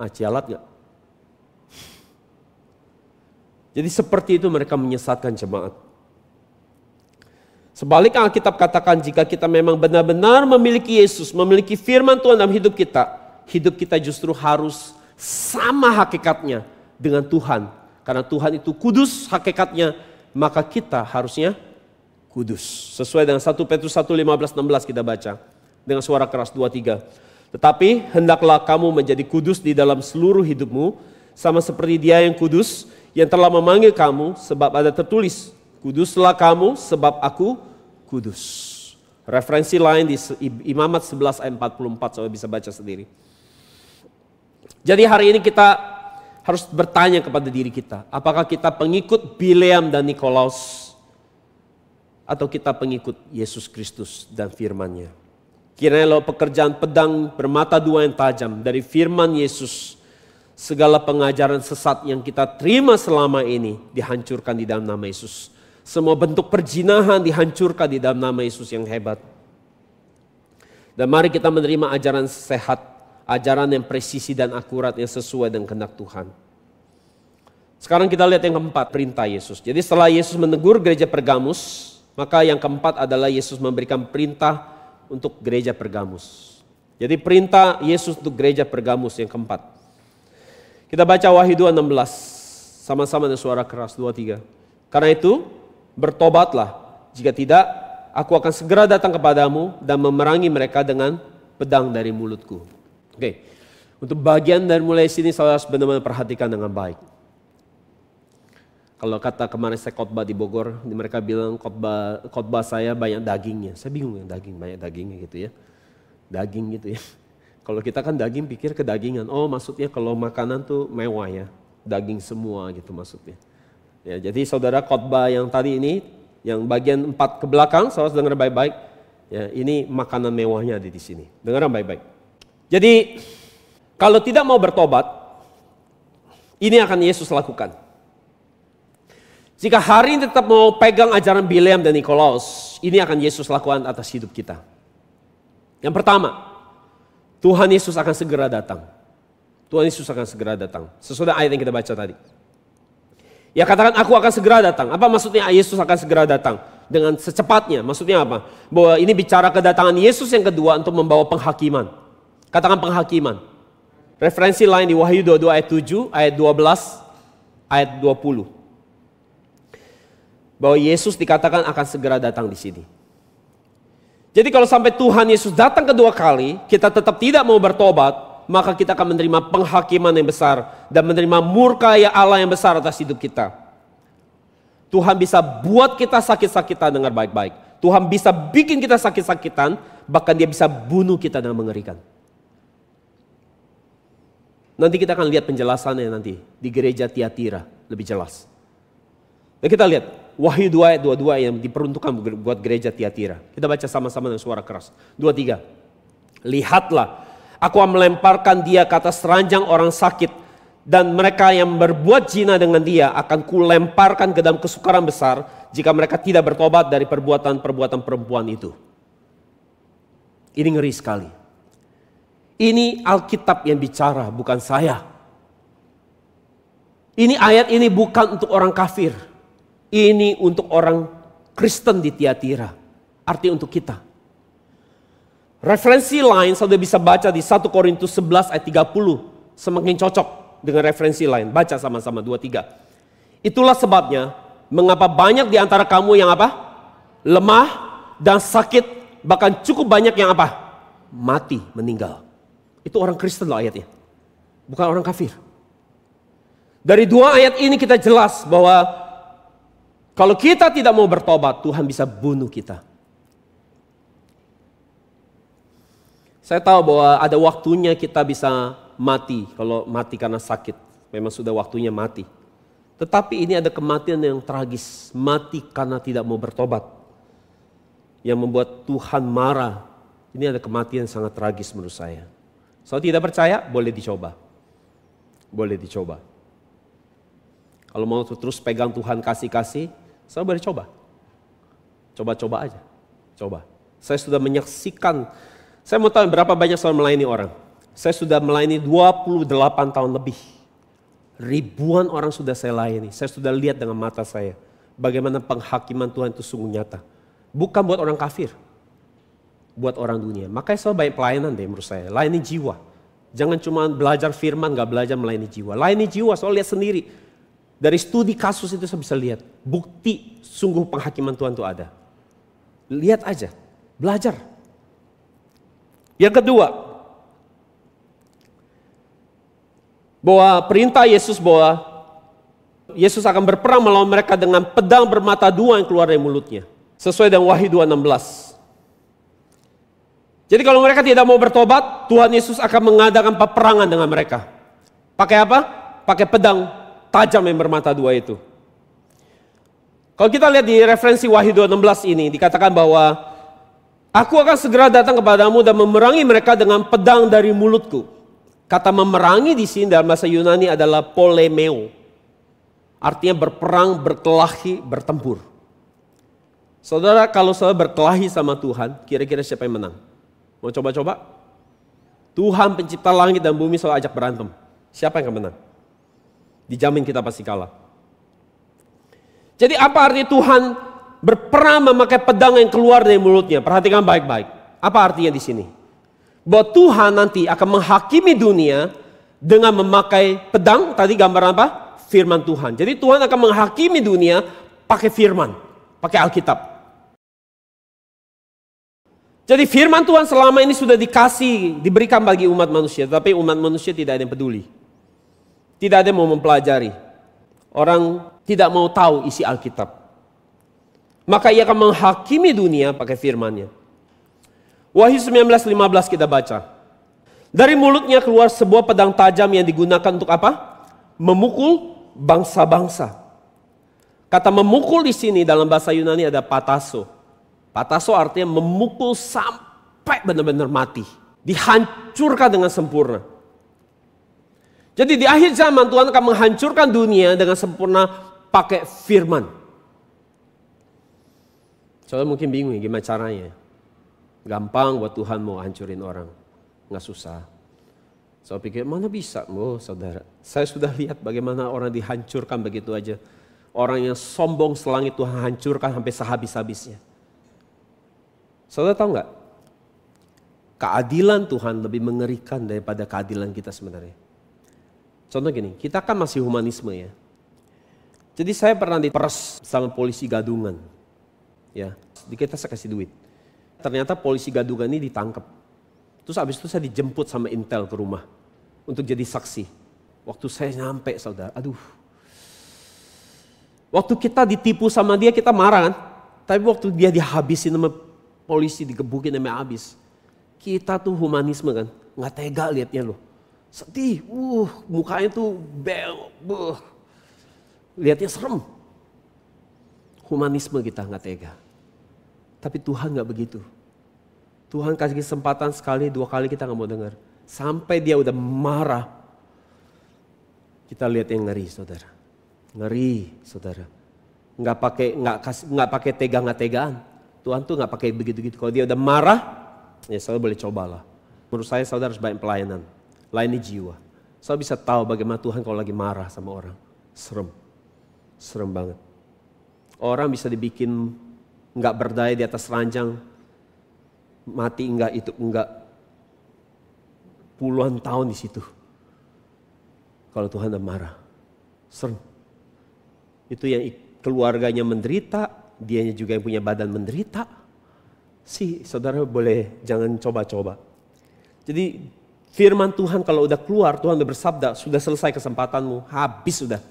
Cialat gak? Jadi seperti itu mereka menyesatkan jemaat. Sebaliknya Alkitab katakan jika kita memang benar-benar memiliki Yesus, memiliki firman Tuhan dalam hidup kita justru harus sama hakikatnya dengan Tuhan. Karena Tuhan itu kudus hakikatnya, maka kita harusnya kudus. Sesuai dengan 1 Petrus 1:15-16 kita baca. Dengan suara keras 2-3. Tetapi hendaklah kamu menjadi kudus di dalam seluruh hidupmu. Sama seperti Dia yang kudus, yang telah memanggil kamu, sebab ada tertulis, kuduslah kamu sebab aku kudus. Referensi lain di Imamat 11 ayat 44, saya bisa baca sendiri. Jadi hari ini kita harus bertanya kepada diri kita, apakah kita pengikut Bileam dan Nikolaus atau kita pengikut Yesus Kristus dan firman-Nya. Kiranya pekerjaan pedang bermata dua yang tajam dari firman Yesus, segala pengajaran sesat yang kita terima selama ini dihancurkan di dalam nama Yesus. Semua bentuk perzinahan dihancurkan di dalam nama Yesus yang hebat. Dan mari kita menerima ajaran sehat, ajaran yang presisi dan akurat yang sesuai dengan kehendak Tuhan. Sekarang kita lihat yang keempat, perintah Yesus. Jadi setelah Yesus menegur gereja Pergamus, maka yang keempat adalah Yesus memberikan perintah untuk gereja Pergamus. Jadi perintah Yesus untuk gereja Pergamus yang keempat. Kita baca Wahyu 2:16, sama-sama dengan suara keras, 2-3. Karena itu, bertobatlah, jika tidak, aku akan segera datang kepadamu dan memerangi mereka dengan pedang dari mulutku. Oke, untuk bagian dari mulai sini saudara harus benar-benar perhatikan dengan baik. Kalau kata kemarin saya khotbah di Bogor, mereka bilang khotbah saya banyak dagingnya. Saya bingung ya, banyak dagingnya gitu ya. Daging gitu ya. Kalau kita kan daging pikir kedagingan. Oh maksudnya kalau makanan tuh mewah ya. Daging semua gitu maksudnya. Ya, jadi saudara khotbah yang tadi ini, yang bagian 4 ke belakang, saudara dengar baik-baik. Ya, ini makanan mewahnya ada di sini. Dengar baik-baik. Jadi kalau tidak mau bertobat, ini akan Yesus lakukan. Jika hari ini tetap mau pegang ajaran Bileam dan Nikolaus, ini akan Yesus lakukan atas hidup kita. Yang pertama, Tuhan Yesus akan segera datang. Tuhan Yesus akan segera datang. Sesudah ayat yang kita baca tadi. Ya katakan aku akan segera datang. Apa maksudnya Yesus akan segera datang? Dengan secepatnya. Maksudnya apa? Bahwa ini bicara kedatangan Yesus yang kedua untuk membawa penghakiman. Katakan penghakiman. Referensi lain di Wahyu 22 ayat 7, ayat 12, ayat 20. Bahwa Yesus dikatakan akan segera datang di sini. Jadi kalau sampai Tuhan Yesus datang kedua kali, kita tetap tidak mau bertobat, maka kita akan menerima penghakiman yang besar dan menerima murka Allah yang besar atas hidup kita. Tuhan bisa buat kita sakit-sakitan dengan baik-baik. Tuhan bisa bikin kita sakit-sakitan, bahkan dia bisa bunuh kita dengan mengerikan. Nanti kita akan lihat penjelasannya nanti di gereja Tiatira lebih jelas. Dan kita lihat Wahyu 2 ayat 22 yang diperuntukkan buat gereja Tiatira. Kita baca sama-sama dengan suara keras. 2-3. Lihatlah, aku akan melemparkan dia ke atas ranjang orang sakit. Dan mereka yang berbuat zina dengan dia akan kulemparkan ke dalam kesukaran besar jika mereka tidak bertobat dari perbuatan-perbuatan perempuan itu. Ini ngeri sekali. Ini Alkitab yang bicara, bukan saya. Ini ayat ini bukan untuk orang kafir. Ini untuk orang Kristen di Tiatira. Artinya untuk kita. Referensi lain saudara bisa baca di 1 Korintus 11 ayat 30. Semakin cocok dengan referensi lain. Baca sama-sama 2-3. Itulah sebabnya mengapa banyak di antara kamu yang apa? Lemah dan sakit. Bahkan cukup banyak yang apa? Mati, meninggal. Itu orang Kristen loh ayatnya. Bukan orang kafir. Dari 2 ayat ini kita jelas bahwa kalau kita tidak mau bertobat, Tuhan bisa bunuh kita. Saya tahu bahwa ada waktunya kita bisa mati. Kalau mati karena sakit, memang sudah waktunya mati. Tetapi ini ada kematian yang tragis. Mati karena tidak mau bertobat. Yang membuat Tuhan marah. Ini ada kematian yang sangat tragis menurut saya. Kalau tidak percaya, boleh dicoba. Boleh dicoba. Kalau mau terus pegang Tuhan kasih-kasih, saya boleh coba. Coba-coba aja. Coba. Saya sudah menyaksikan. Saya mau tahu berapa banyak saya melayani orang. Saya sudah melayani 28 tahun lebih. Ribuan orang sudah saya layani. Saya sudah lihat dengan mata saya. Bagaimana penghakiman Tuhan itu sungguh nyata. Bukan buat orang kafir. Buat orang dunia. Makanya saya banyak pelayanan deh menurut saya. Layani jiwa. Jangan cuma belajar firman, gak belajar melayani jiwa. Layani jiwa, soal lihat sendiri. Dari studi kasus itu saya bisa lihat. Bukti sungguh penghakiman Tuhan itu ada. Lihat aja. Belajar. Yang kedua. Bahwa perintah Yesus bahwa Yesus akan berperang melawan mereka dengan pedang bermata dua yang keluar dari mulutnya. Sesuai dengan Wahyu 2:16. Jadi kalau mereka tidak mau bertobat, Tuhan Yesus akan mengadakan peperangan dengan mereka. Pakai apa? Pakai pedang tajam yang bermata dua itu. Kalau kita lihat di referensi Wahyu 2:16 ini, dikatakan bahwa aku akan segera datang kepadamu dan memerangi mereka dengan pedang dari mulutku. Kata memerangi di sini dalam bahasa Yunani adalah polemeo. Artinya berperang, berkelahi, bertempur. Saudara, kalau saudara berkelahi sama Tuhan, kira-kira siapa yang menang? Mau coba-coba? Tuhan pencipta langit dan bumi selalu ajak berantem. Siapa yang akan menang? Dijamin kita pasti kalah. Jadi apa arti Tuhan berperang memakai pedang yang keluar dari mulutnya? Perhatikan baik-baik. Apa artinya di sini? Bahwa Tuhan nanti akan menghakimi dunia dengan memakai pedang. Tadi gambaran apa? Firman Tuhan. Jadi Tuhan akan menghakimi dunia pakai firman, pakai Alkitab. Jadi firman Tuhan selama ini sudah diberikan bagi umat manusia. Tapi umat manusia tidak ada yang peduli. Tidak ada yang mau mempelajari. Orang tidak mau tahu isi Alkitab. Maka ia akan menghakimi dunia pakai firman-Nya. Wahyu 19:15 kita baca. Dari mulutnya keluar sebuah pedang tajam yang digunakan untuk apa? Memukul bangsa-bangsa. Kata memukul di sini dalam bahasa Yunani ada pataso. Pataso artinya memukul sampai benar-benar mati. Dihancurkan dengan sempurna. Jadi di akhir zaman Tuhan akan menghancurkan dunia dengan sempurna pakai firman. Saudara mungkin bingung gimana caranya. Gampang buat Tuhan mau hancurin orang. Nggak susah. Saya pikir mana bisa? Oh saudara, saya sudah lihat bagaimana orang dihancurkan begitu aja. Orang yang sombong selangit Tuhan hancurkan sampai sehabis-habisnya. Saudara tahu nggak? Keadilan Tuhan lebih mengerikan daripada keadilan kita sebenarnya. Contoh gini, kita kan masih humanisme ya. Jadi saya pernah diperes sama polisi gadungan. Ya, kita saya kasih duit. Ternyata polisi gadungan ini ditangkap. Terus habis itu saya dijemput sama Intel ke rumah untuk jadi saksi. Waktu saya nyampe saudara, aduh. Waktu kita ditipu sama dia kita marah kan. Tapi waktu dia dihabisin sama polisi, digebukin sampai habis. Kita tuh humanisme kan, nggak tega liatnya loh. Sedih, mukanya tuh lihatnya serem. Humanisme kita nggak tega. Tapi Tuhan nggak begitu. Tuhan kasih kesempatan sekali, 2 kali kita nggak mau dengar. Sampai dia udah marah. Kita lihat yang ngeri, saudara. Ngeri, saudara. Nggak pakai tegang-tegaan. Tuhan tuh nggak pakai begitu-gitu. Kalau dia udah marah, ya saudara boleh cobalah. Menurut saya saudara harus banyak pelayanan. Layani jiwa. Saya bisa tahu bagaimana Tuhan kalau lagi marah sama orang. Serem banget. Orang bisa dibikin nggak berdaya di atas ranjang. Mati enggak. Puluhan tahun di situ. Kalau Tuhan udah marah. Serem. Itu yang keluarganya menderita. Dianya juga yang punya badan menderita. Saudara boleh jangan coba-coba. Jadi firman Tuhan kalau udah keluar, Tuhan udah bersabda, sudah selesai kesempatanmu, habis sudah.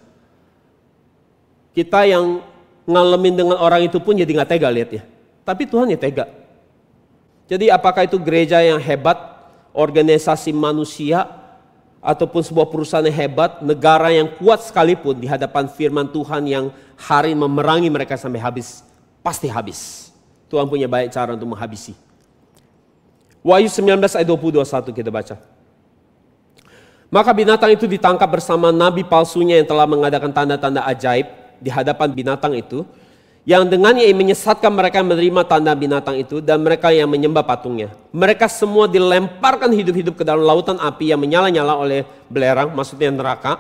Kita yang ngalamin dengan orang itu pun jadi gak tega lihatnya. Tapi Tuhan ya tega. Jadi apakah itu gereja yang hebat, organisasi manusia, ataupun sebuah perusahaan yang hebat, negara yang kuat sekalipun di hadapan firman Tuhan yang hari memerangi mereka sampai habis, pasti habis. Tuhan punya banyak cara untuk menghabisi. Wahyu 19 ayat 20-21 kita baca. Maka binatang itu ditangkap bersama nabi palsunya yang telah mengadakan tanda-tanda ajaib di hadapan binatang itu. Yang dengannya ia menyesatkan mereka yang menerima tanda binatang itu dan mereka yang menyembah patungnya. Mereka semua dilemparkan hidup-hidup ke dalam lautan api yang menyala-nyala oleh belerang, maksudnya neraka.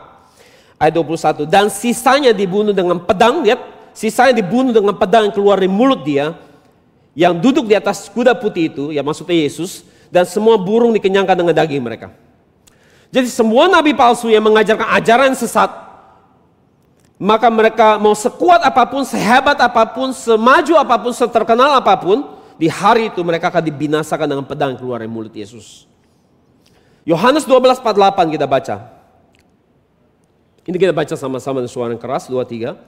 Ayat 21, dan sisanya dibunuh dengan pedang, lihat. Sisanya dibunuh dengan pedang yang keluar dari mulut dia. Yang duduk di atas kuda putih itu, ya maksudnya Yesus, dan semua burung dikenyangkan dengan daging mereka. Jadi semua nabi palsu yang mengajarkan ajaran sesat, maka mereka mau sekuat apapun, sehebat apapun, semaju apapun, seterkenal apapun, di hari itu mereka akan dibinasakan dengan pedang yang keluar dari mulut Yesus. Yohanes 12:48 kita baca. Ini kita baca sama-sama dengan suara yang keras, 2-3.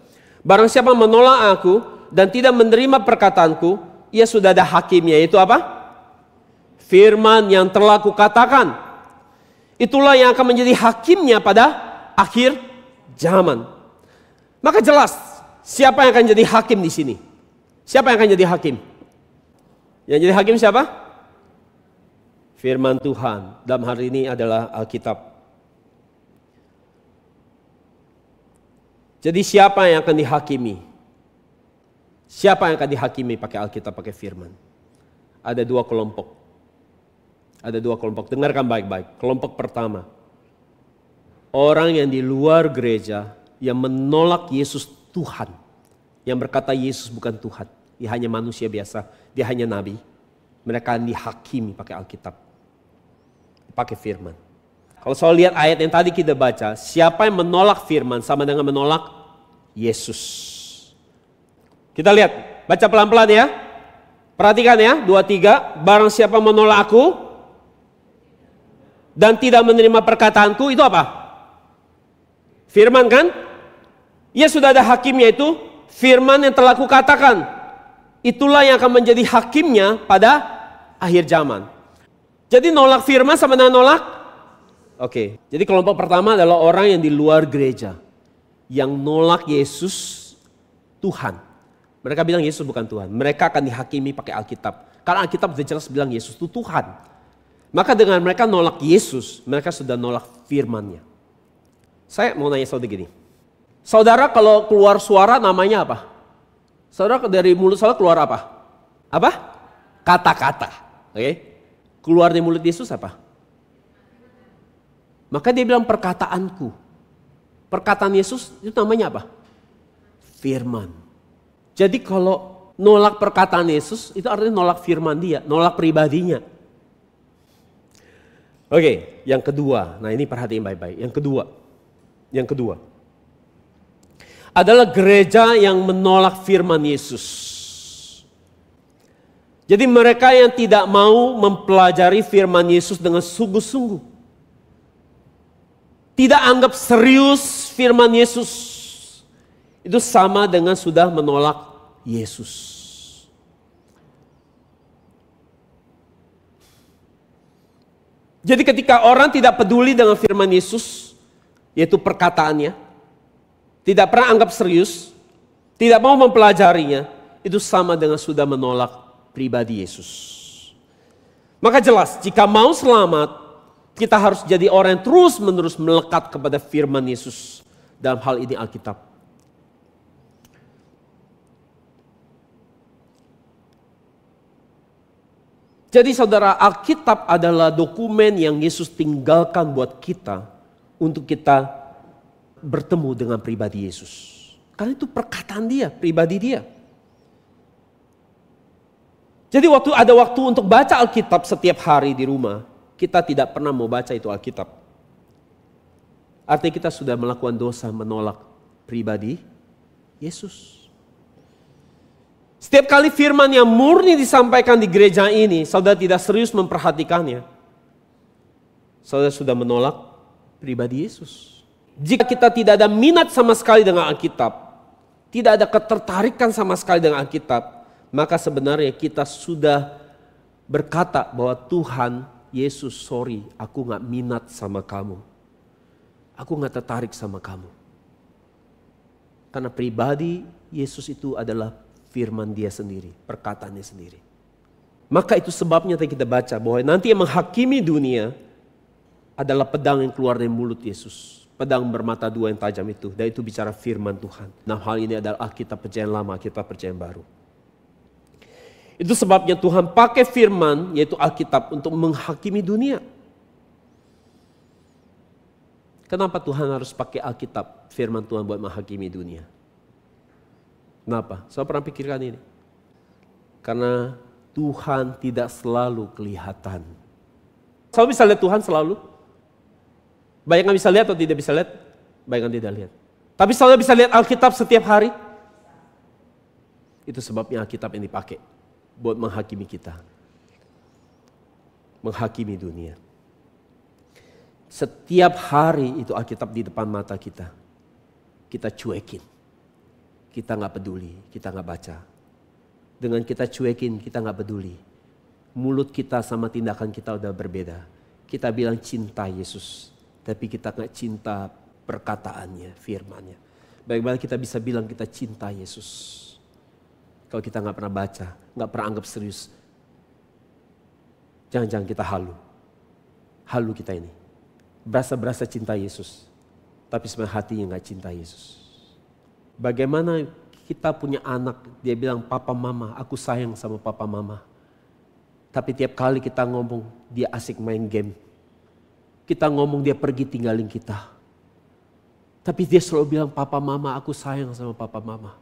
Barang siapa menolak aku dan tidak menerima perkataanku, ia sudah ada hakimnya, itu apa? Firman yang telah kukatakan. Itulah yang akan menjadi hakimnya pada akhir zaman. Maka jelas, siapa yang akan jadi hakim di sini? Siapa yang akan jadi hakim? Yang jadi hakim siapa? Firman Tuhan. Dalam hari ini adalah Alkitab. Jadi siapa yang akan dihakimi? Siapa yang akan dihakimi pakai Alkitab, pakai firman? Ada dua kelompok. Ada dua kelompok. Dengarkan baik-baik. Kelompok pertama. Orang yang di luar gereja yang menolak Yesus Tuhan. Yang berkata Yesus bukan Tuhan. Dia hanya manusia biasa. Dia hanya nabi. Mereka akan dihakimi pakai Alkitab. Pakai firman. Kalau saya lihat ayat yang tadi kita baca. Siapa yang menolak firman sama dengan menolak Yesus. Kita lihat. Baca pelan-pelan ya. Perhatikan ya. 2-3. Barang siapa menolak aku. Dan tidak menerima perkataanku. Itu apa? Firman kan? Ya sudah ada hakimnya itu firman yang telah kukatakan. Itulah yang akan menjadi hakimnya pada akhir zaman. Jadi nolak firman sama dengan nolak? Oke. Jadi kelompok pertama adalah orang yang di luar gereja. Yang nolak Yesus Tuhan. Mereka bilang Yesus bukan Tuhan. Mereka akan dihakimi pakai Alkitab. Karena Alkitab sudah jelas bilang Yesus itu Tuhan. Maka dengan mereka nolak Yesus, mereka sudah nolak firman-Nya. Saya mau nanya saudara gini. Saudara kalau keluar suara namanya apa? Saudara dari mulut saudara keluar apa? Apa? Kata-kata. Oke. Keluar dari mulut Yesus apa? Maka dia bilang perkataanku. Perkataan Yesus itu namanya apa? Firman. Jadi kalau nolak perkataan Yesus itu artinya nolak firman dia, nolak pribadinya. Oke, yang kedua. Nah ini perhatiin baik-baik. Yang kedua adalah gereja yang menolak firman Yesus. Jadi mereka yang tidak mau mempelajari firman Yesus dengan sungguh-sungguh. Tidak anggap serius firman Yesus. Itu sama dengan sudah menolak Yesus. Jadi ketika orang tidak peduli dengan firman Yesus, yaitu perkataannya, tidak pernah anggap serius, tidak mau mempelajarinya, itu sama dengan sudah menolak pribadi Yesus. Maka jelas, jika mau selamat, kita harus jadi orang yang terus-menerus melekat kepada firman Yesus. Dalam hal ini Alkitab. Jadi saudara, Alkitab adalah dokumen yang Yesus tinggalkan buat kita untuk kita bertemu dengan pribadi Yesus. Karena itu perkataan dia, pribadi dia. Jadi ada waktu untuk baca Alkitab setiap hari di rumah, kita tidak pernah mau baca itu Alkitab. Artinya kita sudah melakukan dosa menolak pribadi Yesus. Setiap kali firman yang murni disampaikan di gereja ini, saudara tidak serius memperhatikannya. Saudara sudah menolak pribadi Yesus. Jika kita tidak ada minat sama sekali dengan Alkitab, tidak ada ketertarikan sama sekali dengan Alkitab, maka sebenarnya kita sudah berkata bahwa Tuhan, Yesus, sorry, aku gak minat sama kamu. Aku gak tertarik sama kamu. Karena pribadi Yesus itu adalah firman dia sendiri, perkataannya sendiri. Maka itu sebabnya tadi kita baca bahwa nanti yang menghakimi dunia adalah pedang yang keluar dari mulut Yesus. Pedang bermata dua yang tajam itu. Dan itu bicara firman Tuhan. Nah hal ini adalah Alkitab perjanjian lama, Alkitab perjanjian baru. Itu sebabnya Tuhan pakai firman, yaitu Alkitab, untuk menghakimi dunia. Kenapa Tuhan harus pakai Alkitab, firman Tuhan buat menghakimi dunia? Kenapa? Saya pernah pikirkan ini. Karena Tuhan tidak selalu kelihatan. Saya bisa lihat Tuhan selalu. Banyak yang bisa lihat atau tidak bisa lihat? Banyak yang tidak lihat. Tapi saudara bisa lihat Alkitab setiap hari? Itu sebabnya Alkitab yang dipakai buat menghakimi kita. Menghakimi dunia. Setiap hari itu Alkitab di depan mata kita. Kita cuekin. Kita gak peduli, kita gak baca. Dengan kita cuekin, kita gak peduli. Mulut kita sama tindakan kita udah berbeda. Kita bilang cinta Yesus, tapi kita gak cinta perkataannya, firmannya. Bagaimana kita bisa bilang kita cinta Yesus kalau kita nggak pernah baca, nggak pernah anggap serius. Jangan-jangan kita halu kita ini. Berasa cinta Yesus, tapi sebenarnya hatinya nggak cinta Yesus. Bagaimana kita punya anak, dia bilang papa mama, aku sayang sama papa mama. Tapi tiap kali kita ngomong, dia asik main game. Kita ngomong dia pergi tinggalin kita. Tapi dia selalu bilang papa mama, aku sayang sama papa mama.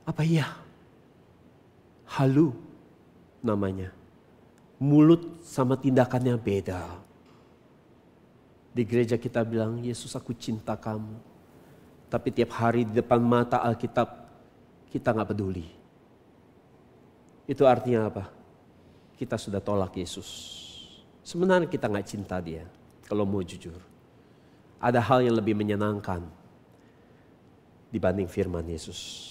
Apa iya? Halu namanya. Mulut sama tindakannya beda. Di gereja kita bilang, Yesus aku cinta kamu. Tapi tiap hari di depan mata Alkitab, kita gak peduli. Itu artinya apa? Kita sudah tolak Yesus. Sebenarnya kita gak cinta dia, kalau mau jujur. Ada hal yang lebih menyenangkan dibanding firman Yesus.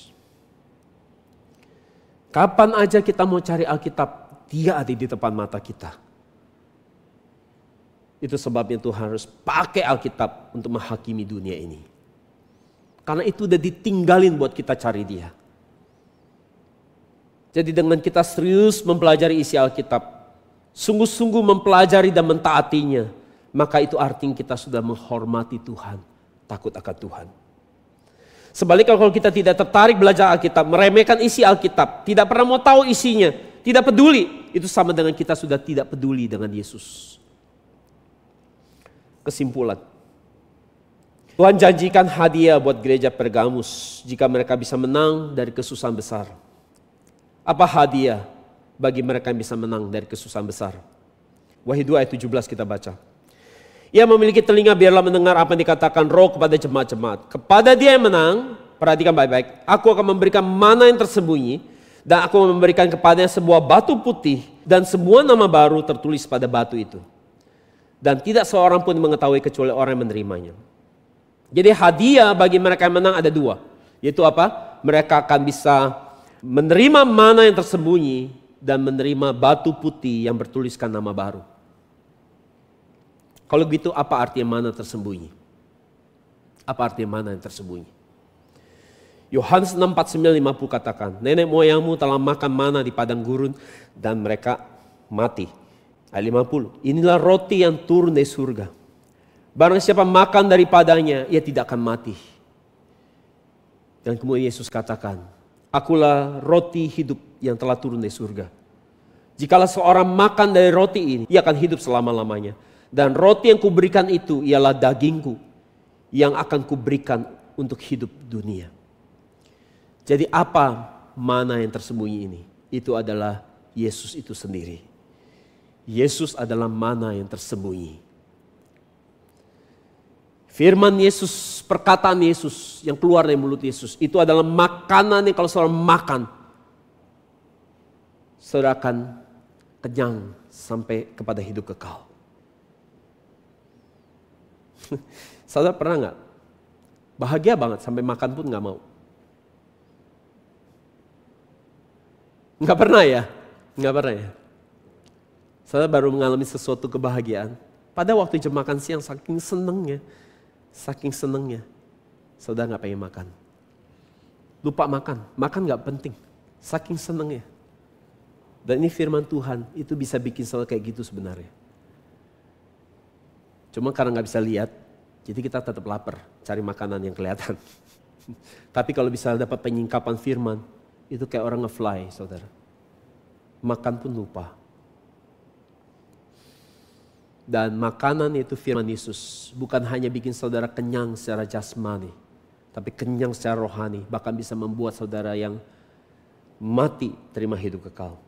Kapan aja kita mau cari Alkitab, dia ada di depan mata kita. Itu sebabnya Tuhan harus pakai Alkitab untuk menghakimi dunia ini. Karena itu udah ditinggalin buat kita cari dia. Jadi dengan kita serius mempelajari isi Alkitab, sungguh-sungguh mempelajari dan mentaatinya, maka itu artinya kita sudah menghormati Tuhan, takut akan Tuhan. Sebaliknya kalau kita tidak tertarik belajar Alkitab, meremehkan isi Alkitab, tidak pernah mau tahu isinya, tidak peduli, itu sama dengan kita sudah tidak peduli dengan Yesus. Kesimpulan, Tuhan janjikan hadiah buat gereja Pergamus jika mereka bisa menang dari kesusahan besar. Apa hadiah bagi mereka yang bisa menang dari kesusahan besar? Wahyu 2 ayat 17 kita baca. Ia memiliki telinga, biarlah mendengar apa yang dikatakan Roh kepada jemaat-jemaat. Kepada dia yang menang, perhatikan baik-baik, aku akan memberikan mana yang tersembunyi, dan aku memberikan kepadanya sebuah batu putih, dan semua nama baru tertulis pada batu itu. Dan tidak seorang pun mengetahui kecuali orang yang menerimanya. Jadi hadiah bagi mereka yang menang ada dua. Yaitu apa? Mereka akan bisa menerima mana yang tersembunyi dan menerima batu putih yang bertuliskan nama baru. Kalau gitu apa artinya mana tersembunyi? Apa artinya mana yang tersembunyi? Yohanes 6:49-50 katakan, nenek moyangmu telah makan mana di padang gurun dan mereka mati. Ayat 50, inilah roti yang turun dari surga. Barang siapa makan daripadanya, ia tidak akan mati. Dan kemudian Yesus katakan, akulah roti hidup yang telah turun dari surga. Jikalau seorang makan dari roti ini, ia akan hidup selama-lamanya. Dan roti yang kuberikan itu ialah dagingku yang akan kuberikan untuk hidup dunia. Jadi apa mana yang tersembunyi ini? Itu adalah Yesus itu sendiri. Yesus adalah mana yang tersembunyi. Firman Yesus, perkataan Yesus yang keluar dari mulut Yesus, itu adalah makanan yang kalau saudara makan, saudara akan kenyang sampai kepada hidup kekal. Saudara pernah gak? Bahagia banget sampai makan pun gak mau. Gak pernah ya? Gak pernah ya? Saya baru mengalami sesuatu kebahagiaan. Pada waktu jam makan siang saking senengnya. Saudara gak pengen makan. Lupa makan gak penting. Saking senengnya. Dan ini firman Tuhan, itu bisa bikin saudara kayak gitu sebenarnya. Cuma karena gak bisa lihat, jadi kita tetap lapar, cari makanan yang kelihatan. Tapi kalau bisa dapat penyingkapan firman, itu kayak orang nge-fly saudara. Makan pun lupa. Dan makanan itu firman Yesus bukan hanya bikin saudara kenyang secara jasmani, tapi kenyang secara rohani, bahkan bisa membuat saudara yang mati terima hidup kekal.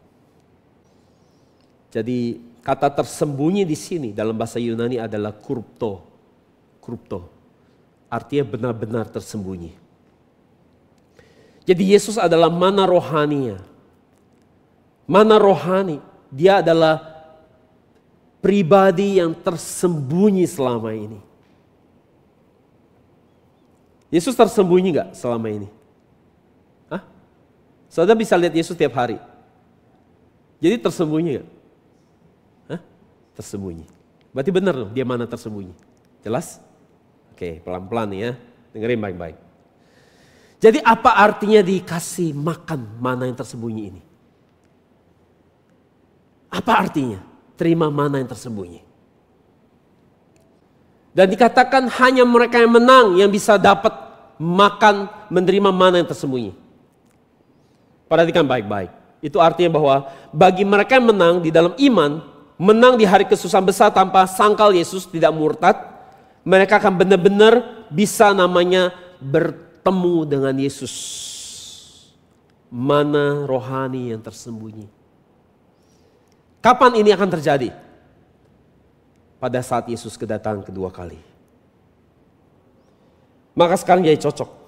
Jadi kata tersembunyi di sini dalam bahasa Yunani adalah krypto. Artinya benar-benar tersembunyi. Jadi Yesus adalah mana rohaninya. Mana rohani, dia adalah pribadi yang tersembunyi selama ini. Yesus tersembunyi gak selama ini? Hah? Saudara bisa lihat Yesus tiap hari. Jadi tersembunyi gak? Hah? Tersembunyi. Berarti benar loh dia mana tersembunyi. Jelas? Oke, pelan-pelan ya. Dengerin baik-baik. Jadi apa artinya dikasih makan mana yang tersembunyi ini? Apa artinya terima mana yang tersembunyi? Dan dikatakan hanya mereka yang menang yang bisa dapat makan menerima mana yang tersembunyi. Perhatikan baik-baik. Itu artinya bahwa bagi mereka yang menang di dalam iman, menang di hari kesusahan besar tanpa sangkal Yesus, tidak murtad, mereka akan benar-benar bisa namanya bertemu dengan Yesus. Mana rohani yang tersembunyi. Kapan ini akan terjadi? Pada saat Yesus kedatangan kedua kali. Maka sekarang jadi cocok.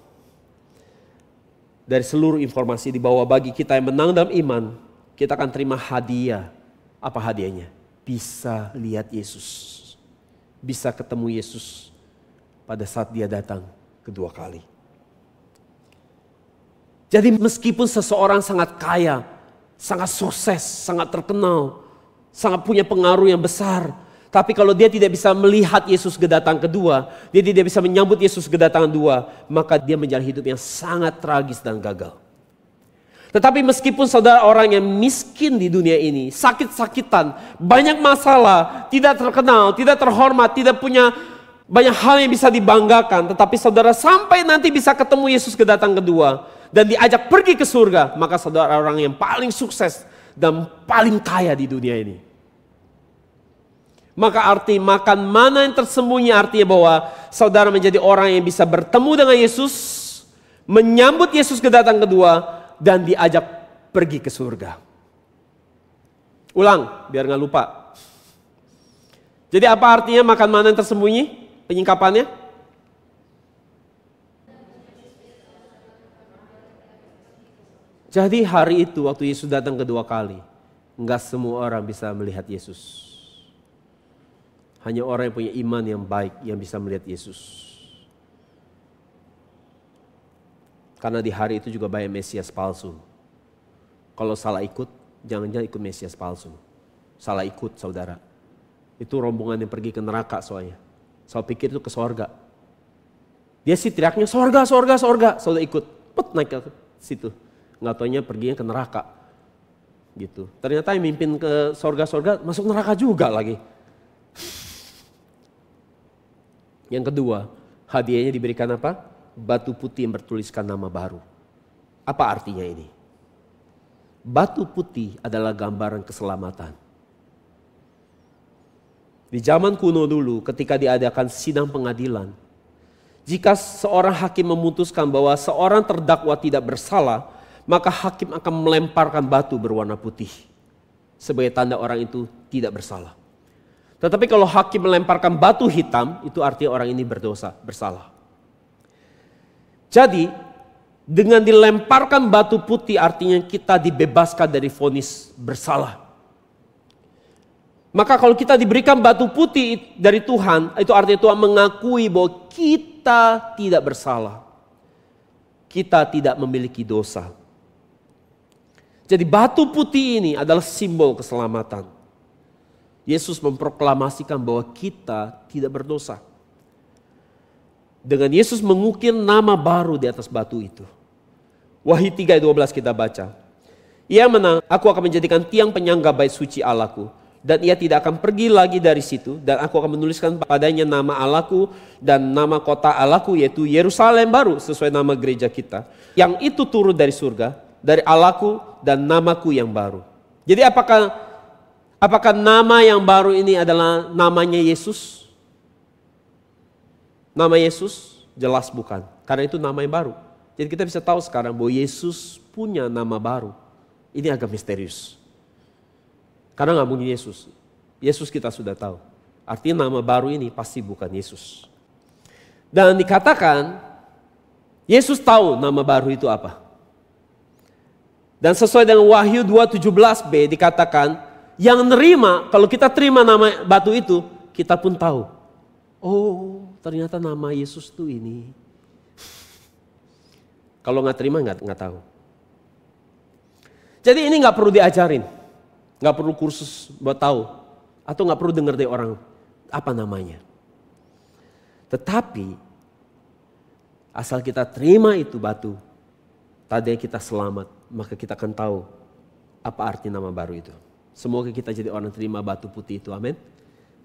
Dari seluruh informasi di bawah bagi kita yang menang dalam iman, kita akan terima hadiah. Apa hadiahnya? Bisa lihat Yesus. Bisa ketemu Yesus pada saat dia datang kedua kali. Jadi meskipun seseorang sangat kaya, sangat sukses, sangat terkenal, sangat punya pengaruh yang besar, tapi kalau dia tidak bisa melihat Yesus kedatangan kedua, dia tidak bisa menyambut Yesus kedatangan dua, maka dia menjalani hidup yang sangat tragis dan gagal. Tetapi meskipun saudara orang yang miskin di dunia ini, sakit-sakitan, banyak masalah, tidak terkenal, tidak terhormat, tidak punya banyak hal yang bisa dibanggakan, tetapi saudara sampai nanti bisa ketemu Yesus kedatangan kedua dan diajak pergi ke surga, maka saudara orang yang paling sukses dan paling kaya di dunia ini. Maka arti makan mana yang tersembunyi artinya bahwa saudara menjadi orang yang bisa bertemu dengan Yesus, menyambut Yesus kedatangan kedua, dan diajak pergi ke surga. Ulang, biar gak lupa. Jadi apa artinya makan mana yang tersembunyi? Penyingkapannya? Jadi hari itu waktu Yesus datang kedua kali, gak semua orang bisa melihat Yesus. Hanya orang yang punya iman yang baik yang bisa melihat Yesus. Karena di hari itu juga banyak Mesias palsu. Kalau salah ikut, jangan-jangan ikut Mesias palsu. Salah ikut saudara. Itu rombongan yang pergi ke neraka soalnya. Saya pikir itu ke sorga. Dia sih teriaknya sorga, sorga, sorga. Saudara ikut, naik ke situ. Nggak taunya perginya ke neraka. Gitu. Ternyata yang mimpin ke sorga-sorga masuk neraka juga lagi. Yang kedua, hadiahnya diberikan apa? Batu putih yang bertuliskan nama baru. Apa artinya ini? Batu putih adalah gambaran keselamatan. Di zaman kuno dulu ketika diadakan sidang pengadilan, jika seorang hakim memutuskan bahwa seorang terdakwa tidak bersalah, maka hakim akan melemparkan batu berwarna putih sebagai tanda orang itu tidak bersalah. Tetapi kalau hakim melemparkan batu hitam, itu artinya orang ini berdosa, bersalah. Jadi, dengan dilemparkan batu putih artinya kita dibebaskan dari vonis bersalah. Maka kalau kita diberikan batu putih dari Tuhan, itu artinya Tuhan mengakui bahwa kita tidak bersalah. Kita tidak memiliki dosa. Jadi batu putih ini adalah simbol keselamatan. Yesus memproklamasikan bahwa kita tidak berdosa. Dengan Yesus mengukir nama baru di atas batu itu. Wahyu 3:12 kita baca. Ia menang, aku akan menjadikan tiang penyangga bait suci Allahku. Dan ia tidak akan pergi lagi dari situ. Dan aku akan menuliskan padanya nama Allahku dan nama kota Allahku, yaitu Yerusalem baru sesuai nama gereja kita. Yang itu turun dari surga, dari Allahku dan namaku yang baru. Jadi apakah nama yang baru ini adalah namanya Yesus? Nama Yesus? Jelas bukan. Karena itu nama yang baru. Jadi kita bisa tahu sekarang bahwa Yesus punya nama baru. Ini agak misterius. Karena gak mungkin Yesus. Yesus kita sudah tahu. Artinya nama baru ini pasti bukan Yesus. Dan dikatakan Yesus tahu nama baru itu apa. Dan sesuai dengan Wahyu 2:17b dikatakan, yang nerima, kalau kita terima nama batu itu, kita pun tahu. Oh, ternyata nama Yesus itu ini. Kalau nggak terima nggak tahu. Jadi ini nggak perlu diajarin, nggak perlu kursus buat tahu, atau nggak perlu dengar dari orang apa namanya. Tetapi Asal kita terima itu batu, tadinya kita selamat, maka kita akan tahu apa arti nama baru itu. Semoga kita jadi orang terima batu putih itu, amin.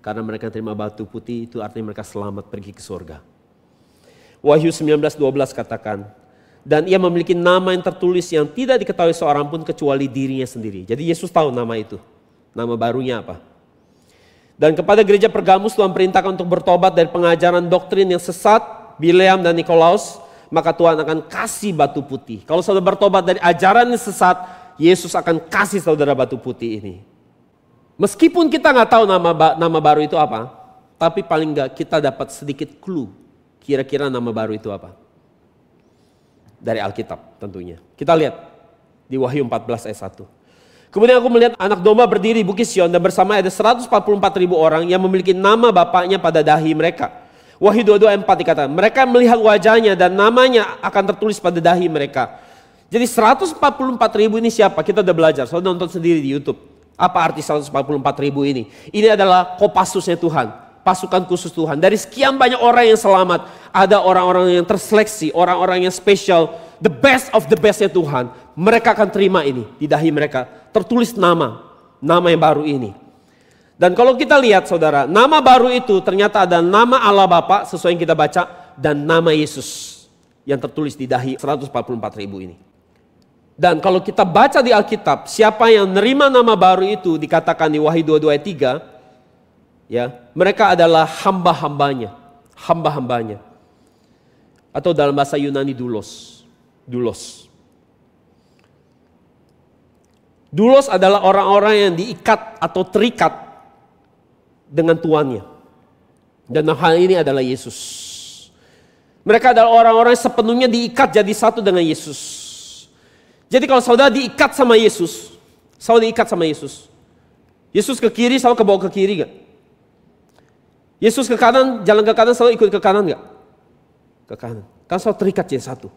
Karena mereka terima batu putih itu artinya mereka selamat pergi ke surga. Wahyu 19:12 katakan, dan ia memiliki nama yang tertulis yang tidak diketahui seorang pun kecuali dirinya sendiri. Jadi Yesus tahu nama itu, nama barunya apa. Dan kepada gereja Pergamus Tuhan perintahkan untuk bertobat dari pengajaran doktrin yang sesat, Bileam dan Nikolaus, maka Tuhan akan kasih batu putih. Kalau saudara bertobat dari ajaran yang sesat, Yesus akan kasih saudara batu putih ini. Meskipun kita nggak tahu nama baru itu apa, tapi paling nggak kita dapat sedikit clue kira-kira nama baru itu apa. Dari Alkitab tentunya. Kita lihat di Wahyu 14 ayat 1. Kemudian aku melihat anak domba berdiri di Bukit Sion dan bersama ada 144.000 orang yang memiliki nama bapaknya pada dahi mereka. Wahyu 22 ayat 4 dikatakan, mereka melihat wajahnya dan namanya akan tertulis pada dahi mereka. Jadi 144.000 ini siapa? Kita udah belajar, saudara nonton sendiri di YouTube. Apa arti 144.000 ini? Ini adalah Kopassusnya Tuhan, pasukan khusus Tuhan. Dari sekian banyak orang yang selamat, ada orang-orang yang terseleksi, orang-orang yang spesial, the best of the bestnya Tuhan. Mereka akan terima ini di dahi mereka. Tertulis nama yang baru ini. Dan kalau kita lihat saudara, nama baru itu ternyata ada nama Allah Bapa sesuai yang kita baca, dan nama Yesus yang tertulis di dahi 144.000 ini. Dan kalau kita baca di Alkitab, siapa yang menerima nama baru itu dikatakan di Wahyu 22 ayat 3, ya, mereka adalah hamba-hambanya. Atau dalam bahasa Yunani doulos. Doulos adalah orang-orang yang diikat atau terikat dengan tuannya. Dan hal ini adalah Yesus. Mereka adalah orang-orang yang sepenuhnya diikat jadi satu dengan Yesus. Jadi kalau saudara diikat sama Yesus, Yesus ke kiri, saudara ke bawah ke kiri gak? Yesus ke kanan, jalan ke kanan, saudara ikut ke kanan gak? Ke kanan. Kan saudara terikat jadi satu.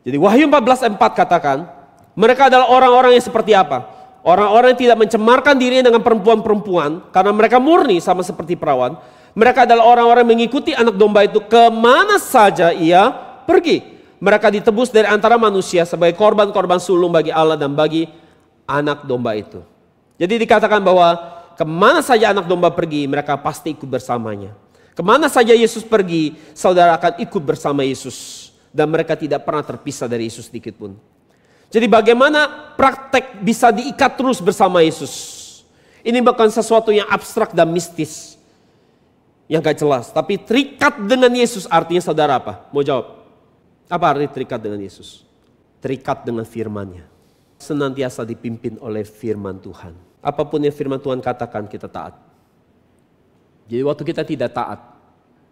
Jadi Wahyu 14:4 katakan, mereka adalah orang-orang yang seperti apa? Orang-orang yang tidak mencemarkan dirinya dengan perempuan-perempuan, karena mereka murni sama seperti perawan. Mereka adalah orang-orang yang mengikuti anak domba itu kemana saja ia pergi. Mereka ditebus dari antara manusia sebagai korban-korban sulung bagi Allah dan bagi anak domba itu. Jadi dikatakan bahwa kemana saja anak domba pergi, mereka pasti ikut bersamanya. Kemana saja Yesus pergi, saudara akan ikut bersama Yesus. Dan mereka tidak pernah terpisah dari Yesus sedikit pun. Jadi bagaimana praktek bisa diikat terus bersama Yesus? Ini bukan sesuatu yang abstrak dan mistis. Yang gak jelas. Tapi terikat dengan Yesus artinya saudara apa? Mau jawab? Apa arti terikat dengan Yesus? Terikat dengan firman-Nya. Senantiasa dipimpin oleh firman Tuhan. Apapun yang firman Tuhan katakan kita taat. Jadi waktu kita tidak taat,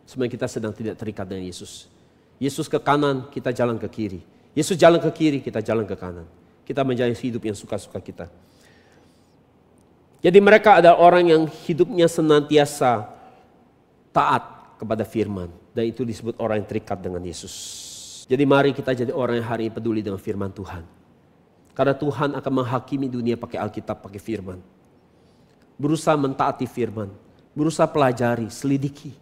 sebenarnya kita sedang tidak terikat dengan Yesus. Yesus ke kanan, kita jalan ke kiri. Yesus jalan ke kiri, kita jalan ke kanan. Kita menjalani hidup yang suka-suka kita. Jadi mereka adalah orang yang hidupnya senantiasa taat kepada firman. Dan itu disebut orang yang terikat dengan Yesus. Jadi mari kita jadi orang yang hari ini peduli dengan firman Tuhan. Karena Tuhan akan menghakimi dunia pakai Alkitab, pakai firman. Berusaha mentaati firman. Berusaha pelajari, selidiki.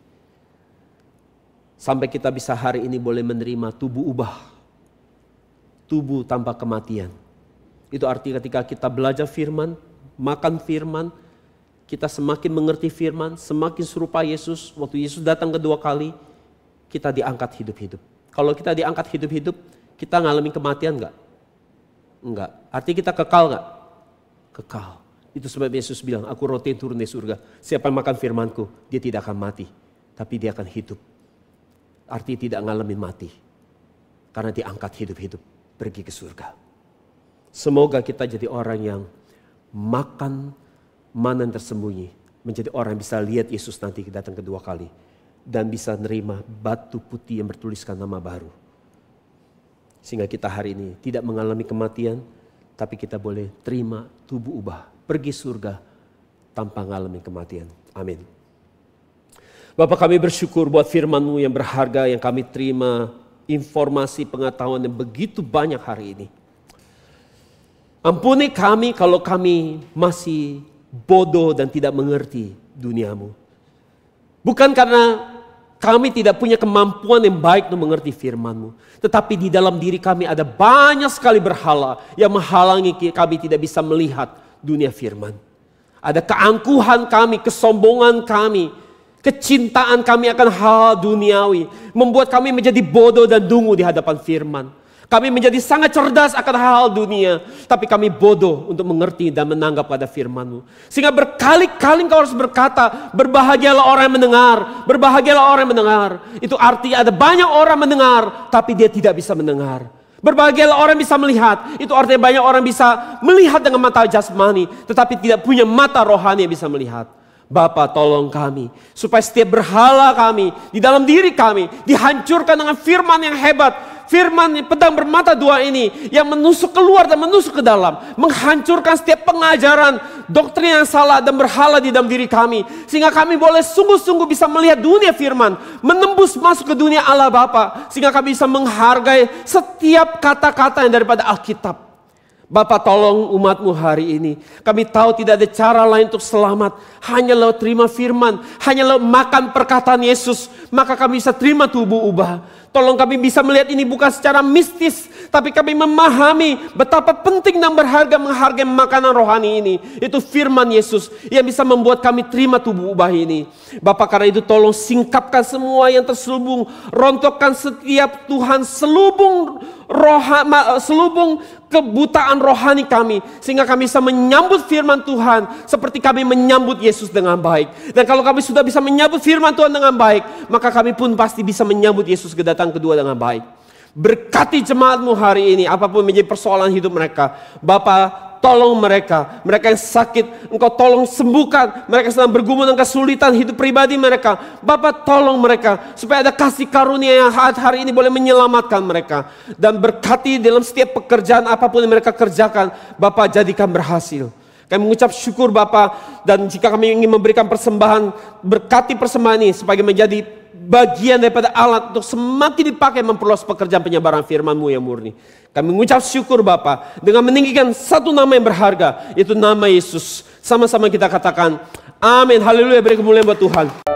Sampai kita bisa hari ini boleh menerima tubuh ubah. Tubuh tanpa kematian. Itu artinya ketika kita belajar firman, makan firman, kita semakin mengerti firman, semakin serupa Yesus. Waktu Yesus datang kedua kali, kita diangkat hidup-hidup. Kalau kita diangkat hidup-hidup, kita ngalamin kematian enggak? Enggak. Artinya kita kekal enggak? Kekal. Itu sebab Yesus bilang, aku roti yang turun dari surga. Siapa yang makan firmanku, dia tidak akan mati. Tapi dia akan hidup. Artinya tidak ngalamin mati. Karena diangkat hidup-hidup, pergi ke surga. Semoga kita jadi orang yang makan mana yang tersembunyi. Menjadi orang yang bisa lihat Yesus nanti datang kedua kali. Dan bisa nerima batu putih yang bertuliskan nama baru. Sehingga kita hari ini tidak mengalami kematian, tapi kita boleh terima tubuh ubah, pergi surga tanpa mengalami kematian. Amin. Bapa, kami bersyukur buat firman-Mu yang berharga yang kami terima, informasi pengetahuan yang begitu banyak hari ini. Ampuni kami kalau kami masih bodoh dan tidak mengerti dunia-Mu. Bukan karena kami tidak punya kemampuan yang baik untuk mengerti firman-Mu. Tetapi di dalam diri kami ada banyak sekali berhala yang menghalangi kami tidak bisa melihat dunia firman. Ada keangkuhan kami, kesombongan kami, kecintaan kami akan hal duniawi. Membuat kami menjadi bodoh dan dungu di hadapan firman. Kami menjadi sangat cerdas akan hal-hal dunia. Tapi kami bodoh untuk mengerti dan menanggap pada firman-Mu. Sehingga berkali-kali Engkau harus berkata, berbahagialah orang yang mendengar. Berbahagialah orang yang mendengar. Itu artinya ada banyak orang mendengar, tapi dia tidak bisa mendengar. Berbahagialah orang yang bisa melihat. Itu artinya banyak orang bisa melihat dengan mata jasmani, tetapi tidak punya mata rohani yang bisa melihat. Bapa, tolong kami supaya setiap berhala kami di dalam diri kami dihancurkan dengan firman yang hebat. Firman pedang bermata dua ini yang menusuk keluar dan menusuk ke dalam, menghancurkan setiap pengajaran, doktrin yang salah dan berhala di dalam diri kami, sehingga kami boleh sungguh-sungguh bisa melihat dunia firman, menembus masuk ke dunia Allah Bapa, sehingga kami bisa menghargai setiap kata-kata yang daripada Alkitab. Bapak, tolong umat-Mu hari ini. Kami tahu tidak ada cara lain untuk selamat. Hanya lewat terima firman. Hanya lewat makan perkataan Yesus. Maka kami bisa terima tubuh ubah. Tolong kami bisa melihat ini bukan secara mistis. Tapi kami memahami betapa penting dan berharga menghargai makanan rohani ini. Itu firman Yesus yang bisa membuat kami terima tubuh ubah ini. Bapak, karena itu tolong singkapkan semua yang terselubung. Rontokkan setiap Tuhan selubung kebutaan rohani kami, sehingga kami bisa menyambut firman Tuhan seperti kami menyambut Yesus dengan baik. Dan kalau kami sudah bisa menyambut firman Tuhan dengan baik, maka kami pun pasti bisa menyambut Yesus kedatangan kedua dengan baik. Berkati jemaat-Mu hari ini, apapun menjadi persoalan hidup mereka. Bapa, tolong mereka yang sakit, Engkau tolong sembuhkan. Mereka sedang bergumul dengan kesulitan hidup pribadi mereka. Bapa, tolong mereka supaya ada kasih karunia yang hari ini boleh menyelamatkan mereka. Dan berkati dalam setiap pekerjaan apapun yang mereka kerjakan, Bapa, jadikan berhasil. Kami mengucap syukur Bapa, dan jika kami ingin memberikan persembahan, berkati persembahan ini sebagai menjadi bagian daripada alat untuk semakin dipakai memperluas pekerjaan penyebaran firman-Mu yang murni. Kami mengucap syukur Bapa dengan meninggikan satu nama yang berharga, yaitu nama Yesus. Sama-sama kita katakan amin, haleluya, beri kemuliaan buat Tuhan.